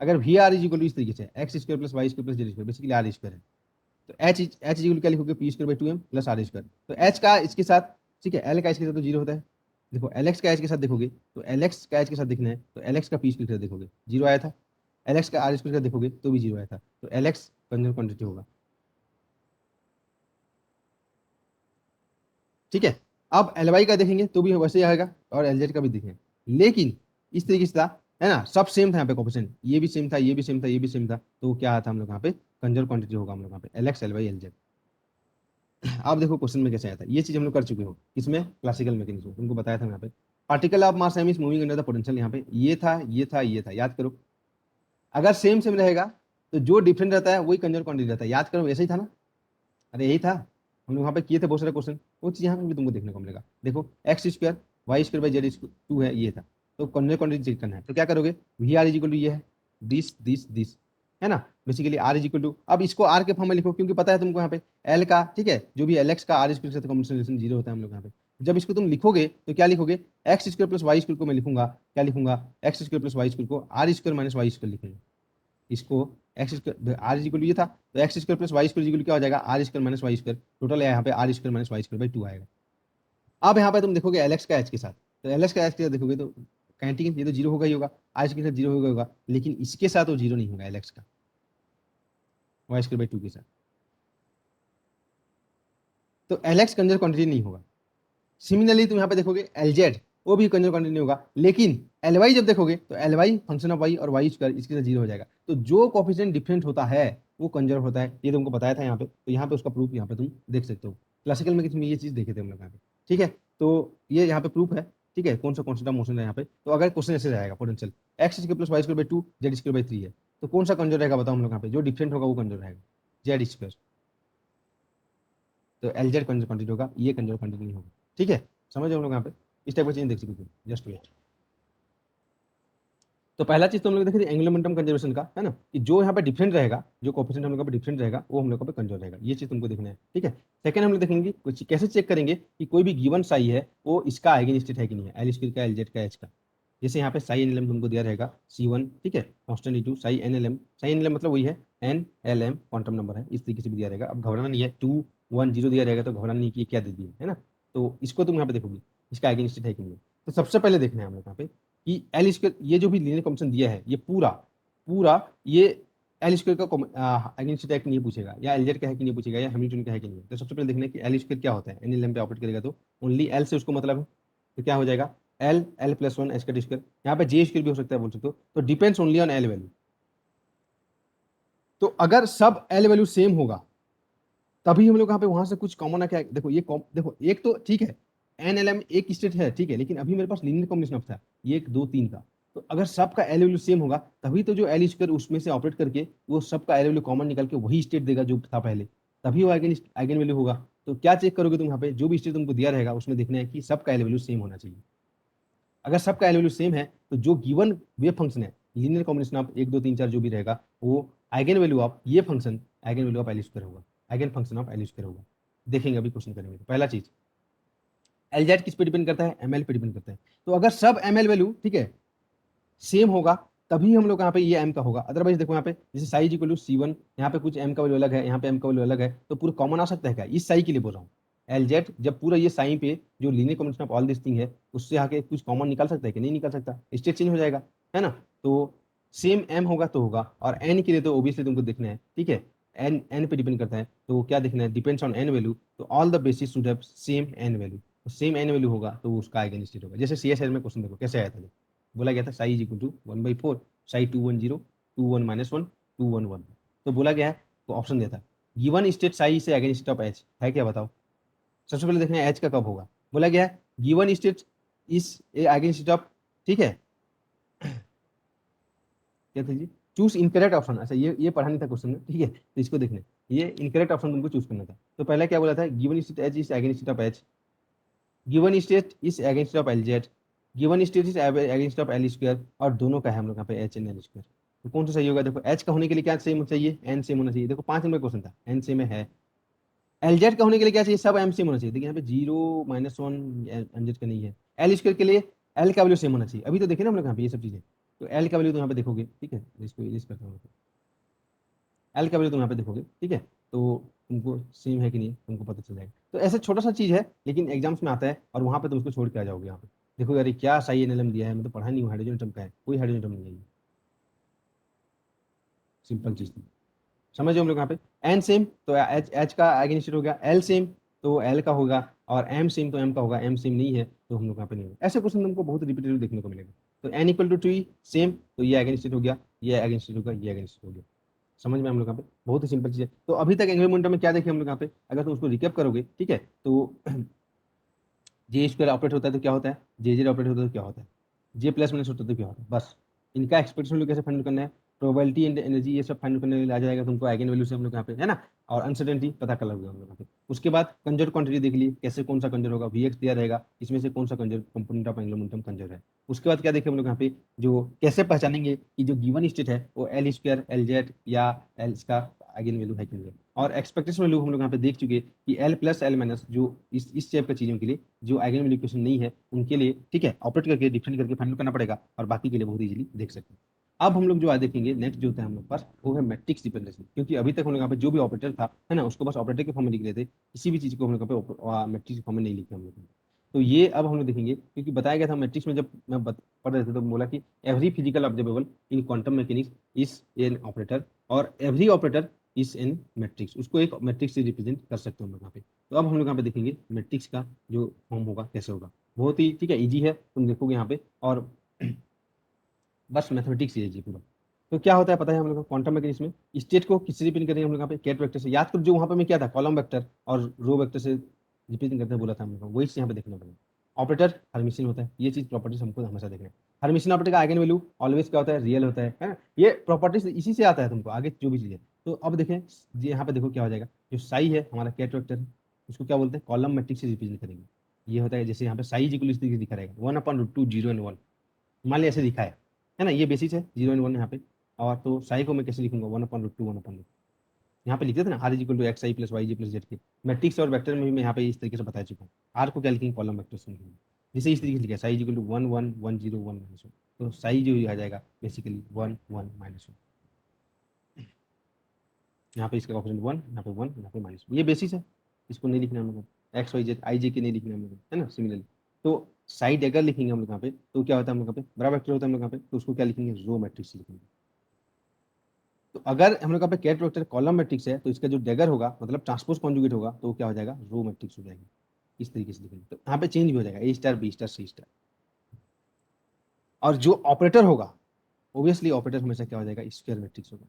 अगर V R is equal to इस तरीके से X square plus Y square plus Z square, basically R square है, तो एच इक्वल क्या लिखोगे, P square by two M plus R square, तो एच का इसके साथ, ठीक है, एल का इसके साथ तो जीरो होता है, देखो एल एक्स का एच के साथ देखोगे तो एल एक्स का एच के साथ देखना है तो एल एक्स का पी स्क्वायर के साथ देखोगे जीरो आया था, एल एक्स का आर स्क्वायर के साथ देखोगे तो भी जीरो आया था, तो एल एक्स कंजर्व क्वांटिटी होगा, ठीक है। अब एल वाई का देखेंगे तो भी वैसे ही आएगा, और एल जेड का भी देखेंगे, लेकिन इस तरीके से था है ना, सब सेम था यहाँ पे कोफिशिएंट, ये भी सेम था, ये भी सेम था, ये भी सेम था, तो क्या आता हम लोग यहाँ पे कंजर्व क्वांटिटी होगा हम लोग यहाँ पे L X L Y L Z. आप देखो क्वेश्चन में कैसे आया था, ये चीज हम लोग कर चुके हो इसमें क्लासिकल मैकेनिज्म तुमको बताया था यहाँ पे। Particle of mass M is moving under the potential, यहाँ पे ये था, ये था, ये था, याद करो। अगर सेम सेम रहेगा तो जो डिफरेंट रहता है वही कंजर्व क्वांटिटी रहता है, याद करो, ऐसा ही था ना। अरे यही था, हम लोग वहाँ पे किए थे बहुत सारे क्वेश्चन, वो चीज यहाँ पे भी तुमको देखने को मिलेगा। देखो X square Y square by Z two है, ये था, तो कंजर्व क्वांटिटी चेक करना है, तो क्या करोगे, V R is equal to ये है, दिस है ना, basically R is equal to, अब इसको आर के फॉर्म में लिखो, क्योंकि पता है तुमको यहाँ पे एल का, ठीक है, जो भी एल एक्स का आर स्क्वायर के साथ कॉम्बिनेशन जीरो होता है हम लोग यहाँ पे। जब इसको तुम लिखोगे तो क्या लिखोगे, X square plus Y square को मैं लिखूंगा, क्या लिखूंगा, X square plus Y square को R square minus Y square लिखूंगा। इसको एक्स स्क्वायर आर इक्वल ये था, तो X square plus Y square equal क्या हो जाएगा, R square minus Y square, total है यहाँ पे R square minus Y square by two आएगा। अब यहाँ पे तुम देखोगे एल एक्स का एच के साथ, तो एल एक्स का एच के साथ देखोगे तो कैंटीन ये तो जीरो होगा ही होगा, आर के साथ जीरो होगा, लेकिन इसके साथ वो जीरो नहीं होगा एल एक्स का वाई स्क्वायर बाई टू के साथ, तो एल एक्स कंजर्व क्वांटिटी नहीं होगा। सिमिलरली तुम यहाँ पे देखोगे एल जेड, वो भी कंजर्व क्वांटिटी नहीं होगा, लेकिन एल वाई जब देखोगे तो L Y function of Y और वाई स्क्वायर इसके साथ जीरो हो जाएगा, तो जो कोफिशिएंट डिफरेंट होता है वो कंजर्व होता है, ये तुमको बताया था यहाँ पे, तो यहाँ पे उसका प्रूफ यहाँ पे तुम देख सकते हो। क्लासिकल में ये चीज देखे थे हम लोग यहाँ पे, ठीक है, तो ये यहाँ पे प्रूफ है, ठीक है, कौन सा कॉन्स्टेंट ऑफ मोशन है यहाँ पे। तो अगर क्वेश्चन ऐसे रहेगा potential X square plus Y square by two Z square by three है, तो कौन सा कंजर्व रहेगा बताओ हम लोग यहाँ पे, जो डिफरेंट होगा वो कंजर्व रहेगा, जेड स्क्वायर, तो एल जेड कंजर्व क्वांटिटी होगा, ये कंजर्व क्वांटिटी नहीं होगा, ठीक है, समझ हम लोग यहाँ पे इस टाइप का चीज देख सकते हैं, जस्ट वेट। तो पहला चीज तो हम लोग देखे थे एंगुलर मोमेंटम कंजर्वेशन का, है ना, कि जो यहाँ पे डिफरेंट रहेगा, जो कोफिशिएंट हम लोग पे डिफरेंट रहेगा वो हम लोग पे कंजर्व रहेगा, ये चीज तुमको देखना है, ठीक है। सेकंड हम लोग देखेंगे कुछ कैसे चेक करेंगे कि कोई भी गिवन साई है वो इसका आइगन स्टेट है कि नहीं है, एल स्क्वायर का, एल जेड का, एच का। जैसे यहाँ पे साई एन एल एम तुमको दिया रहेगा C1, ठीक है, constant into psi N L M, psi N L M मतलब वही है N L M quantum number है, इस तरीके से भी दिया रहेगा। अब घबराना नहीं है, 2 1 0 दिया रहेगा तो घबराना नहीं कि क्या दे दिया है ना, तो इसको तुम यहाँ पे देखोगे इसका आइगन स्टेट है कि नहीं है। तो सबसे पहले देखना है हम लोग यहाँ पे कि एल स्क्वायर, ये जो भी लीनियर कॉम्बिनेशन दिया है ये पूरा पूरा ये एल स्क्वायर का अगेंस्ट है कि नहीं पूछेगा, या एलजेड का है कि नहीं पूछेगा, या हैमिल्टन का है कि नहीं। तो सबसे पहले देखना है कि एल स्क्वायर क्या होता है, एन एल पे ऑपरेट करेगा तो ओनली एल से उसको मतलब है, तो क्या हो जाएगा L L plus one H का स्क्वायर, यहाँ पे जे स्क्वायर भी हो सकता है बोल सकते हो, तो depends only on L value. तो अगर सब एल वैल्यू सेम होगा तभी हम लोग यहाँ पे वहां से कुछ कॉमन है क्या, देखो ये देखो एक तो ठीक है एन एल एम एक स्टेट है, ठीक है, लेकिन अभी मेरे पास लीनियर कॉम्बिनेशन ऑफ था ये एक दो तीन का, तो अगर सबका एल वैल्यू सेम होगा तभी तो जो एल स्क्वायर उसमें से ऑपरेट करके वो सबका एल वैल्यू कॉमन निकल के वही स्टेट देगा जो था पहले, तभी वो आइगन आइगन वैल्यू होगा। तो क्या चेक करोगे तुम यहाँ पे, जो भी स्टेट तुमको दिया रहेगा उसमें देखना है कि सबका एल वैल्यू सेम होना चाहिए। अगर सबका एल वैल्यू सेम है तो जो गिवन वेव फंक्शन है लीनियर कॉम्बिनेशन ऑफ एक दो तीन चार जो भी रहेगा वो आइगन वैल्यू ऑफ ये function eigen value of L square होगा, eigen function of L square होगा। देखेंगे अभी क्वेश्चन करेंगे, तो पहला चीज एलजेड किस पे डिपेंड करता है, एमएल पे डिपेंड करता है, तो अगर सब एमएल वैल्यू ठीक है सेम होगा तभी हम लोग यहाँ पे ये एम का होगा, अदरवाइज देखो यहाँ पे जैसे साइज इक्वल टू C1, यहाँ पे कुछ एम का वैल्यू अलग है, यहाँ पे एम का वैल्यू अलग है, तो पूरा कॉमन आ सकता है क्या, इस साई के लिए बोल रहा हूँ। एलजेड जब पूरा ये साइन पे जो linear combination of all this thing है उससे आके कुछ कॉमन निकाल सकता है कि नहीं निकाल सकता, स्टेट चेंज हो जाएगा, है ना। तो सेम एम होगा तो होगा, और एन के लिए तो ओबियसली तुमको देखना है, ठीक है, एन एन पे डिपेंड करता है, तो क्या देखना है, डिपेंड्स ऑन एन वैल्यू, तो all the basis should have same N value, तो सेम एन वैल्यू होगा तो उसका आइगन स्टेट होगा। जैसे CSL में क्वेश्चन देखो कैसे आया था, बोला गया था psi is equal to 1/4 psi 2 1 0 2 1 -1 2 1 1, तो बोला गया है तो ऑप्शन दिया था गिवन स्टेट साई से अगेंस्ट स्टेट ऑफ एच है क्या बताओ। सबसे पहले देखना है एच का कब होगा, बोला गया है गिवन स्टेट इस अगेंस्ट स्टेट ऑफ, ठीक है, क्या था जी, चूज इनकरेक्ट ऑप्शन, अच्छा ये पढ़ा नहीं था क्वेश्चन में, ठीक है, तो इसको देखना है, ये इनकरेक्ट ऑप्शन तुमको चूज करना था। तो पहले क्या बोला था, given state H is against state of H, given state is against of L Z, given state is against of L square, और दोनों का है हम लोग यहाँ पे एच एंड एल स्क्वायर, तो कौन सा सही होगा, देखो एच का होने के लिए क्या सेम चाहिए, एन सेम होना चाहिए, देखो 5 नंबर क्वेश्चन था एन सेम है। एल जेड का होने के लिए क्या चाहिए, सब एम सेम होना चाहिए, देखिए यहाँ पे 0 -1 एम जेड का नहीं है। एल स्क्वायर के लिए एल का वैल्यू सेम होना चाहिए, अभी तो देखे ना हम लोग यहाँ पे ये सब चीजें, तो एल का वैल्यू तो यहाँ पे देखोगे, ठीक है, इसको इरेज करता हूँ, एल का वैल्यू तुम यहाँ पे देखोगे, ठीक है, तो तुमको सेम है कि नहीं तुमको पता चल जाएगा। तो ऐसा छोटा सा चीज है लेकिन एग्जाम्स में आता है, और वहां पे तुम उसको छोड़ के आ जाओगे यहाँ पे, देखो यार ये क्या सही एनएलएम दिया है, मैं तो पढ़ा नहीं हूँ, हाइड्रोजन एटम का है, कोई हाइड्रोजन एटम नहीं है ये, सिंपल चीज थी, समझो हम लोग यहाँ पे। एन सेम तो एच एच का आइगन स्टेट हो गया, एल सेम तो एल का होगा, और एम सेम तो एम का होगा, एम सेम नहीं है तो हम लोग यहाँ पे नहीं होगा। ऐसे क्वेश्चन तुमको बहुत रिपीटेटिव देखने को मिलेगा, तो n equal to T same, तो ये आइगन स्टेट हो गया, ये आइगन स्टेट होगा, ये आइगन स्टेट हो गया। समझ में हम लोग यहाँ पे बहुत ही सिंपल चीज है। तो अभी तक एंगुलर मोमेंटम में क्या देखे हम लोग यहाँ पे, अगर तुम उसको रिकेप करोगे, ठीक है, तो जे स्क्वायर ऑपरेट होता है तो क्या होता है, जे जेड ऑपरेट होता है तो क्या होता है, जे प्लस माइनस होता है तो क्या होता है, बस इनका एक्सपेक्टेशन कैसे फाइंड करना है, प्रोबेबिलिटी एंड एनर्जी ये सब फाइंड करने के लिए आ जाएगा तुमको, आइगन वैल्यू से हम लोग यहाँ पे है ना, और अनसर्टेनिटी पता कर लोगे हम लोग यहाँ पे। उसके बाद कंजर्व क्वांटिटी देख ली, कैसे कौन सा कंजर्व होगा, वी एक्स दिया रहेगा, इसमें से कौन सा conserve component of angular momentum conserve है। उसके बाद क्या देखें हम लोग यहाँ पे, जो कैसे पहचानेंगे कि जो गिवन स्टेट है वो एल स्क्वायर एल जेड या एल इसका आइगन वैल्यू है कि नहीं। और एक्सपेक्टेशन वैल्यू हम लोग यहाँ पे देख चुके कि एल प्लस एल माइनस जो इस टाइप की चीजों के लिए जो आइगन वैल्यू इक्वेशन नहीं है उनके लिए, ठीक है, ऑपरेट करके डिफरेंट करके फाइंड करना पड़ेगा, और बाकी के लिए बहुत इजीली देख सकते हैं। अब हम लोग जो आज देखेंगे नेक्स्ट जो होता है हम लोग पास, वो है मैट्रिक्स डिपेंडेंसी, क्योंकि अभी तक हम लोग यहाँ पे जो भी ऑपरेटर था है ना, उसको बस ऑपरेटर के फॉर्म में लिख रहे थे, किसी भी चीज को हम लोग यहाँ पे मैट्रिक्स के फॉर्म में नहीं लिखे हम लोग। तो ये अब हम लोग देखेंगे, क्योंकि बताया गया था मैट्रिक्स में, जब मैं पढ़ रहे थे तो बोला कि every physical observable in quantum mechanics is an operator, और every operator is an matrix, उसको एक मैट्रिक्स से रिप्रेजेंट कर सकते हैं हम लोग यहाँ पे। तो अब हम लोग यहाँ पे देखेंगे मैट्रिक्स का जो फॉर्म होगा कैसे होगा, बहुत ही ठीक है, इजी है, तुम देखोगे यहाँ पे, और बस मैथमेटिक्स ही है जी पूरा। तो क्या होता है पता है हम लोग को, क्वांटम मैकेनिक्स में स्टेट को किससे रिप्रेजेंट करेंगे हम लोग यहाँ पे, कैट वेक्टर से। याद करो जो वहाँ पे मैं क्या था, कॉलम वेक्टर और रो वेक्टर से रिप्रेजेंट करते हैं बोला था हम लोग को, वही यहाँ पे देखना पड़ेगा। ऑपरेटर हरमिशन होता है, ये चीज प्रॉपर्टीज हमको हमेशा देखना है। हरमिशन ऑपरेटर का आइगन वैल्यू ऑलवेज क्या होता है, रियल होता है ना, ये प्रॉपर्टीज इसी से आता है तुमको आगे जो भी चीज है। तो अब देखें ये यहाँ पे देखो क्या हो जाएगा, जो साई है हमारा कैट वेक्टर, उसको क्या बोलते हैं, कॉलम मैट्रिक्स से रिप्रेजेंट करेंगे। ये होता है जैसे यहाँ पे साई इक्वल इस तरीके से दिखा रहेगा, 1/√2 0 एंड 1, मान लिया ऐसे दिखा है ना, ये बेसिस है 0 एंड 1 यहाँ पे। और तो साई को मैं कैसे लिखूंगा, 1/√2 1/√, यहाँ पे लिखते थे ना, R is equal to X I plus Y G plus Z K. Matrix और वेक्टर में भी मैं यहाँ पे इस तरीके से बता चुका हूँ। आर को क्या लिखेंगे, कॉलम वेक्टर से लिखेंगे, जैसे इस तरीके से लिखा साई इज इक्वल टू 1 1 1 0 1 -1, तो साई जो आ जाएगा बेसिकली 1 1 -1, यहाँ पे इसका ऑप्शन 1, यहाँ पे 1, यहाँ पे -1, ये बेसिस है, इसको नहीं लिखना हम लोग, एक्स वाई जेड आई जे के नहीं लिखना हम लोग, है ना। सिमिलरली तो साइड अगर लिखेंगे हम लोग यहाँ पे, तो क्या होता है हम लोग यहाँ पे, बड़ा वेक्टर होता है हम लोग यहाँ पे, तो उसको क्या लिखेंगे, रो मैट्रिक्स लिखेंगे। तो अगर हम लोग यहाँ पे कैट वेक्टर कॉलम मैट्रिक्स है, तो इसका जो डेगर होगा मतलब ट्रांसपोज कॉन्जुगेट होगा, तो क्या हो जाएगा, रो मैट्रिक्स हो जाएगी। इस तरीके से लिखेंगे तो यहाँ पे चेंज भी हो जाएगा, ए star B star c star. और जो ऑपरेटर होगा, ऑब्वियसली ऑपरेटर हमेशा क्या हो जाएगा, स्क्वायर मैट्रिक्स होगा।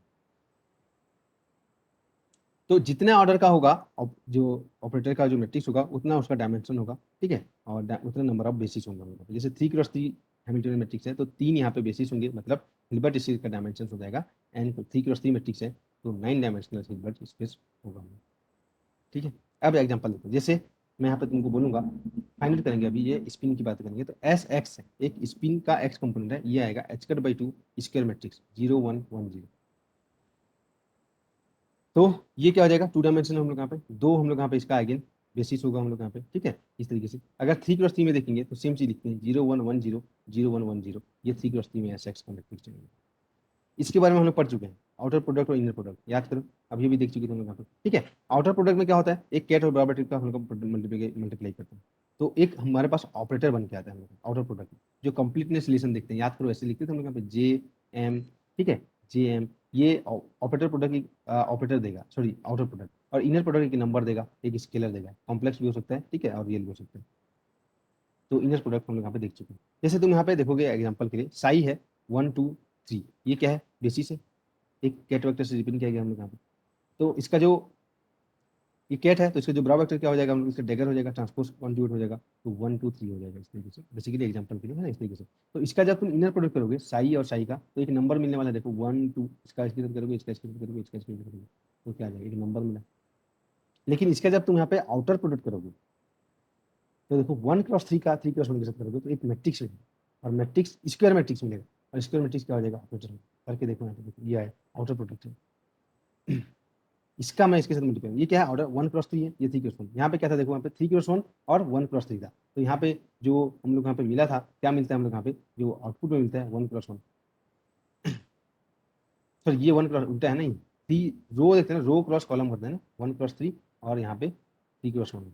तो जितने ऑर्डर का होगा जो ऑपरेटर का जो मैट्रिक्स होगा, उतना उसका डायमेंशन होगा, ठीक है, और उतना नंबर ऑफ बेसिस होंगे हम लोग। जैसे 3x3 हैमिल्टनियन मैट्रिक्स है, तो 3 यहाँ पे बेसिस होंगे, मतलब हिल्बर्ट स्पेस का डायमेंशन हो जाएगा। एंड 3x3 मैट्रिक्स है तो 9 डायमेंशनल हिल्बर्ट स्पेस होगा, ठीक है। अब एग्जांपल देखो, जैसे मैं यहाँ पे तुमको बोलूंगा, फाइंड करेंगे अभी ये स्पिन की बात करेंगे, तो एस एक्स है, एक स्पिन का एक्स कंपोनेंट है, ये आएगा h/2 स्क्वायर मैट्रिक्स 0 1 1 0। तो ये क्या हो जाएगा, 2 डायमेंशन हम लोग यहाँ पे, दो हम लोग यहाँ पे इसका आइगन बेसिस होगा हम लोग यहाँ पे, ठीक है। इस तरीके से अगर 3x3 में देखेंगे तो सेम चीज लिखते हैं, 0 1 1 0 0 1 1 0, ये 3x3 में एस एक्स का मैट्रिक्स चाहिए। इसके बारे में हम लोग पढ़ चुके हैं, आउटर प्रोडक्ट और इनर प्रोडक्ट याद करो, अभी भी देख चुके थे हम लोग यहाँ पे, ठीक है। आउटर प्रोडक्ट में क्या होता है, एक कैट और बराबर का हम लोग मल्टीप्लाई करते हैं, तो एक हमारे पास ऑपरेटर बन के आता है हम लोग आउटर प्रोडक्ट में, जो कंप्लीटनेस रिलेशन देखते हैं, याद करो ऐसे लिखते थे हम लोग यहाँ पे जे एम, ठीक है, जे एम, ये ऑपरेटर प्रोडक्ट की ऑपरेटर देगा, सॉरी आउटर प्रोडक्ट, और इनर प्रोडक्ट एक नंबर देगा, एक स्केलर देगा, कॉम्प्लेक्स भी हो सकता है, ठीक है, और रियल भी हो सकता है। तो इनर प्रोडक्ट हम लोग यहाँ पे देख चुके हैं। जैसे तुम यहाँ पे देखोगे एग्जाम्पल के लिए, साई है 1 2 3, ये क्या है, बेसिस है, एक कैट वेक्टर से रिप्रेजेंट किया गया हम लोग यहाँ पे। तो इसका जो ये कैट है, तो इसका जो बड़ा वेक्टर क्या हो जाएगा हम लोग, इसका डेगर हो जाएगा, ट्रांसपोज कॉन्जुगेट हो जाएगा, तो 1 2 3 हो जाएगा इस तरीके से, बेसिकली एग्जांपल के लिए है ना, इस तरीके से। तो इसका जब तुम इनर प्रोडक्ट करोगे साई और साई का, तो एक नंबर मिलने वाला है, देखो 1 2, इसका इसके साथ करोगे, इसका इसके साथ करोगे, इसका इसके साथ करोगे, तो क्या आ जाएगा, एक नंबर मिला। लेकिन इसका जब तुम यहाँ पे आउटर प्रोडक्ट करोगे, तो देखो 1x3 का 3x1 के साथ करोगे, तो एक मैट्रिक्स मिलेगा, और मैट्रिक्स स्क्वायर मैट्रिक्स मिलेगा, और स्क्वायर मैट्रिक्स क्या हो जाएगा, ऑपरेटर करके देखो यहाँ पे, देखो ये है आउटर प्रोडक्ट है। इसका मैं इसके साथ मल्टीप्लाई, ये क्या है, ऑर्डर 1x3 है, ये 3x1, यहाँ पे क्या था देखो, यहाँ पे 3x1 और 1x3 था, तो यहाँ पे जो हम लोग यहाँ पे मिला था, क्या मिलता है हम लोग यहाँ पे, जो आउटपुट में मिलता है 1x1, सर ये 1x उल्टा है नहीं, थ्री रो देखते हैं ना, रो क्रॉस कॉलम करते हैं ना, 1x3 और यहाँ पे 3x1,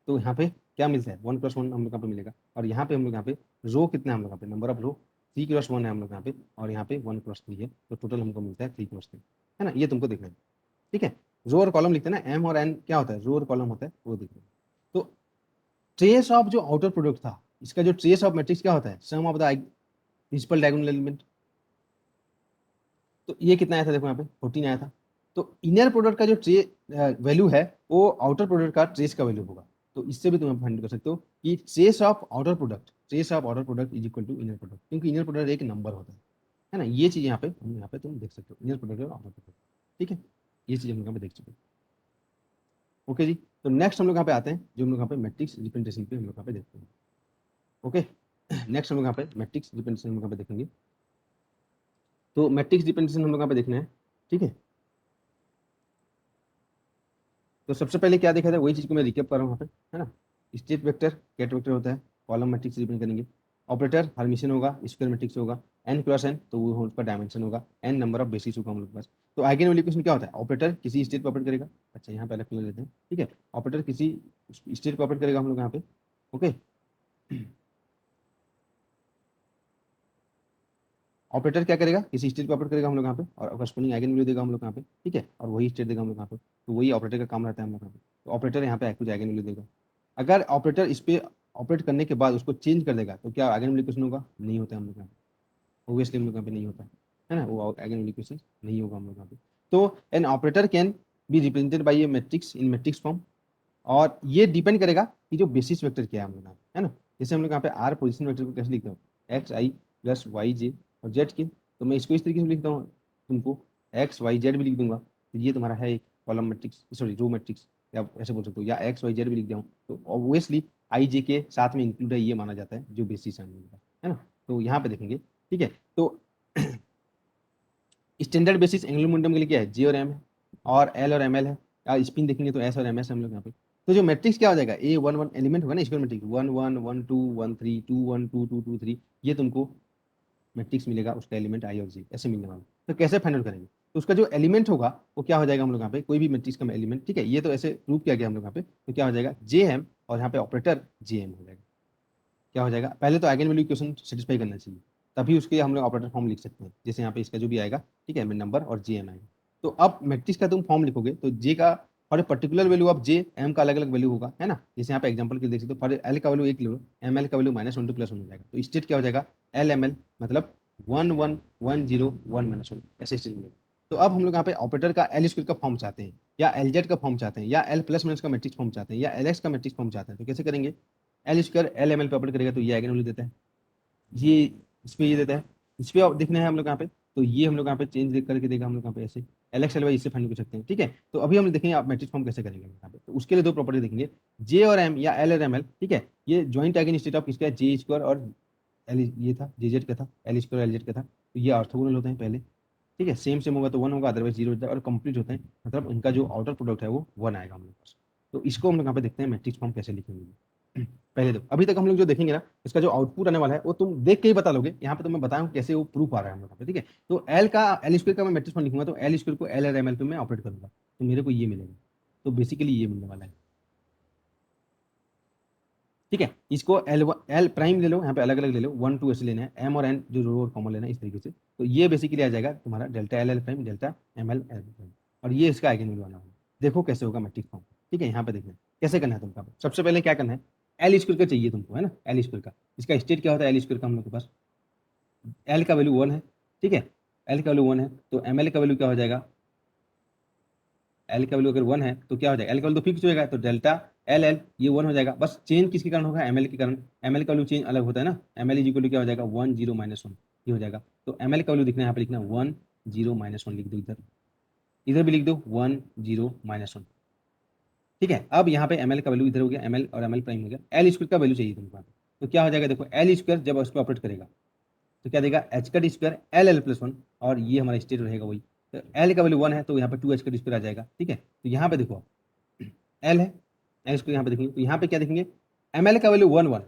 तो यहाँ पे क्या मिलता है, 1x1 हम लोग यहाँ पे मिलेगा, और यहाँ पे हम लोग यहाँ पे रो कितना है हम लोग यहाँ पे, नंबर ऑफ रो 3x1 है हम लोग यहाँ पे, और यहाँ पे 1x3 है, तो टोटल हमको मिलता है 3x3, है ना, ये तुमको देखना है, ठीक है। रो और कॉलम लिखते हैं ना, एम और एन क्या होता है, रो और कॉलम होता है, वो देखना है। तो ट्रेस ऑफ जो आउटर प्रोडक्ट था, इसका जो ट्रेस ऑफ मैट्रिक्स क्या होता है, sum of the principal diagonal element. तो ये कितना आया था, देखो यहाँ पे 14 आया था। तो इनर प्रोडक्ट का जो वैल्यू है वो आउटर प्रोडक्ट का ट्रेस का वैल्यू होगा। तो इससे भी तुम फाइंड कर सकते हो कि trace of outer product is equal to inner product, क्योंकि इनर प्रोडक्ट एक नंबर होता है ना। ये चीज यहाँ पे तुम देख सकते हो, इनर प्रोडक्ट और आउटर प्रोडक्ट। ठीक है, ये चीज हम लोग यहाँ पे देख चुके हैं। ओके जी, तो नेक्स्ट हम लोग यहाँ पे आते हैं, जो हम लोग यहाँ पे मैट्रिक्स रिप्रेजेंटेशन पे हम लोग यहाँ पे देखते हैं। ओके, नेक्स्ट हम लोग यहाँ पे मैट्रिक्स रिप्रेजेंटेशन हम लोग यहाँ पे देखेंगे। तो मैट्रिक्स रिप्रेजेंटेशन हम लोग यहाँ पे देखना है। ठीक है, तो सबसे पहले क्या देखा था, वही चीज को मैं रिकेप कर रहा हूँ यहाँ पे, है ना। स्टेट वेक्टर कैट वेक्टर होता है, कॉलम मैट्रिक्स रिप्रेजेंट करेंगे। ऑपरेटर हर्मिशियन होगा, स्क्वायर मैट्रिक्स होगा। एन प्लस एन, तो वो उसका डायमेंशन होगा। एन नंबर ऑफ बेसिस होगा हम लोग के पास। तो आइगन वैल्यू इक्वेशन क्या होता है, ऑपरेटर किसी स्टेट पर ऑपरेट करेगा। अच्छा, यहाँ पे अलग कर लेते हैं। ठीक है, ऑपरेटर किसी स्टेट पर ऑपरेट करेगा हम लोग यहाँ पे। ओके, ऑपरेटर क्या करेगा, किसी स्टेट पर ऑपरेट करेगा हम लोग यहाँ पे, और करस्पॉन्डिंग आइगन वैल्यू देगा हम लोग यहाँ पे। ठीक है, और वही स्टेट देगा हम लोग यहाँ पे। तो वही ऑपरेटर का काम रहता है हम लोग यहाँ पे। तो ऑपरेटर यहाँ पे कुछ आइगन वैल्यू देगा। अगर ऑपरेटर इस पे ऑपरेट करने के बाद उसको चेंज कर देगा तो क्या आइगन वैल्यू क्वेश्चन होगा, नहीं होता है हम लोग यहाँ पे। ऑब्वियसली हम लोग यहाँ पे नहीं होता है ना, वो आइगन वैल्यू क्वेश्चन नहीं होगा हम लोग यहाँ पे। तो an operator can be represented by A matrix in matrix form. और ये डिपेंड करेगा कि जो बेसिस वेक्टर क्या है हम लोग यहाँ पे, है ना। जैसे हम लोग यहाँ पे आर पोजिशन वेक्टर को कैसे लिखते हो, एक्स आई प्लस वाई जे और जेड की। तो मैं इसको इस तरीके से लिखता हूँ, तुमको एक्स वाई जेड भी लिख दूंगा। तो ये तुम्हारा है एक column matrix, sorry row matrix, या ऐसे बोल सकते हो, या एक्स वाई जेड भी लिख जाऊँ। तो ऑब्वियसली आई जे के साथ में इंक्लूड है, ये माना जाता है जो बेसिस है ना। तो यहाँ पे देखेंगे। ठीक है, तो स्टैंडर्ड बेसिस एंगुलर मोमेंटम के लिए क्या है, जे और एम है, और एल और एम एल है। या स्पिन देखेंगे तो एस और एम एस हम लोग यहाँ पे। तो जो मैट्रिक्स क्या हो जाएगा, ए वन वन एलिमेंट होगा ना, स्क्वायर मैट्रिक्स 1 1 1 2 1 3 2 1 2 2 2 3, ये तुमको मैट्रिक्स मिलेगा, उसका एलिमेंट आई और जे ऐसे मिलने वाला। तो कैसे फाइंड आउट करेंगे, तो उसका जो एलिमेंट होगा वो क्या हो जाएगा हम लोग यहाँ पे, कोई भी मैट्रिक्स का एलिमेंट। ठीक है, ये तो ऐसे प्रूव किया गया हम लोग यहाँ पे। तो क्या हो जाएगा, जे एम, और यहाँ पे ऑपरेटर जे एम हो जाएगा। क्या हो जाएगा, पहले तो आइगन वैल्यू इक्वेशन सेटिस्फाई करना चाहिए, तभी उसके हम लोग ऑपरेटर फॉर्म लिख सकते हैं। जैसे यहाँ पे इसका जो भी आएगा, ठीक है, नंबर और जे एम आएगा। तो अब मैट्रिक्स का तुम फॉर्म लिखोगे तो जे का for a particular value of J M का अलग अलग वैल्यू होगा, है ना। जैसे यहाँ पे एग्जांपल के देख सकते हो, फॉर एल का वैल्यू 1 ले लो, एम एल का वैल्यू -1 2 +1 हो जाएगा। तो स्टेट क्या हो जाएगा, एल एम एल, मतलब 1 1 1 0 1 -1, ऐसे स्टेट मिलेगा। तो अब हम लोग यहाँ पे ऑपरेटर का एल स्क्वायर का फॉर्म चाहते हैं, या एल जेड का फॉर्म चाहते हैं, या एल प्लस माइनस का मैट्रिक्स फॉर्म चाहते हैं, या एल एक्स का मैट्रिक्स फॉर्म चाहते हैं। तो कैसे करेंगे, L square L M L पे ऑपरेट करेगा तो ये आइगन वैल्यू देता है, ये इस पे ये देता है, इस पे देखना है हम लोग यहाँ पे। तो ये हम लोग यहाँ पे चेंज करके देगा हम लोग यहाँ पे ऐसे, एल एक्स एल वाई इससे फाइंड कर सकते हैं। ठीक है, तो अभी हम देखेंगे आप मैट्रिक्स फॉर्म कैसे करेंगे यहाँ पे। तो उसके लिए दो प्रॉपर्टी देखेंगे, जे और एम या एल और एम एल। ठीक है, ये ज्वाइंट आइगन स्टेट ऑफ किसका है, जे स्क्वायर और एल, ये था जे जेड का था, एल स्क्वायर एल जेड का था। तो ये ऑर्थोगोनल होते हैं पहले। ठीक है, सेम होगा तो 1 होगा, अदरवाइज 0 होता है। और कंप्लीट होते हैं, मतलब इनका जो आउटर प्रोडक्ट है वो 1 आएगा हम लोग पास। तो इसको हम लोग यहाँ पे देखते हैं मैट्रिक्स फॉर्म कैसे लिखेंगे। पहले तो अभी तक हम लोग जो देखेंगे ना, इसका जो आउटपुट आने वाला है वो तुम देख के ही बता लोगे। यहाँ पे तो मैं बताऊँ कैसे वो प्रूफ आ रहा है हम लोग यहाँ पे। ठीक है, तो एल का एल स्क्वायर का मैं मैट्रिक्स फॉर्म लिखूंगा, तो एल स्क्वायर को एल और एम एल पे मैं ऑपरेट करूंगा, तो मेरे को ये मिलेगा। तो बेसिकली ये मिलने वाला है। ठीक है, इसको एल प्राइम ले लो, यहाँ पे अलग अलग ले लो, 1 2 ऐसे लेना है, एम और एन जो रो और कॉमन लेना है इस तरीके से। तो ये बेसिकली आ जाएगा तुम्हारा delta L L prime, delta M L L prime, और ये इसका आइगन वैल्यू आना होगा। देखो कैसे होगा मैट्रिक्स फॉर्म। ठीक है, यहाँ पे देखना है कैसे करना है तुमको। सबसे पहले क्या करना है, एल स्क्वायर का चाहिए तुमको, है ना, एल स्क्वायर का। इसका स्टेट क्या होता है एल स्क्वायर का हम लोग के पास, एल का वैल्यू 1 है। ठीक है, एल का वैल्यू 1 है, तो एम एल का वैल्यू क्या हो जाएगा, एल का वैल्यू अगर 1 है तो क्या हो जाएगा, एल का वैल्यू तो फिक्स हो जाएगा, तो डेल्टा एल एल ये 1 हो जाएगा। बस चेंज किसके कारण होगा, एम एल के कारण। एम एल का वैल्यू चेंज अलग होता है ना, M L is equal to क्या हो जाएगा 1 0 -1, ये हो जाएगा। तो एम एल का वैल्यू दिखना है यहाँ पे, लिखना 1 0 -1 लिख दो, इधर इधर भी लिख दो 1 0 -1। ठीक है, अब यहाँ पे एम एल का वैल्यू इधर हो गया, एम एल और एम एल प्राइम हो गया। एल स्क्वायर का वैल्यू चाहिए तुमको। तो क्या हो जाएगा, देखो एल स्क्वायर जब उस पर ऑपरेट करेगा तो क्या देगा, एच का D square L L plus 1, और ये हमारा स्टेट रहेगा वही। तो एल का वैल्यू 1 है तो यहाँ पे 2 एच का डी स्क्वायर आ जाएगा। ठीक है, तो यहाँ पे देखो एल है, एल स्क्वायर यहाँ पे देखेंगे, तो यहाँ पे क्या देखेंगे, एम एल का वैल्यू 1 1,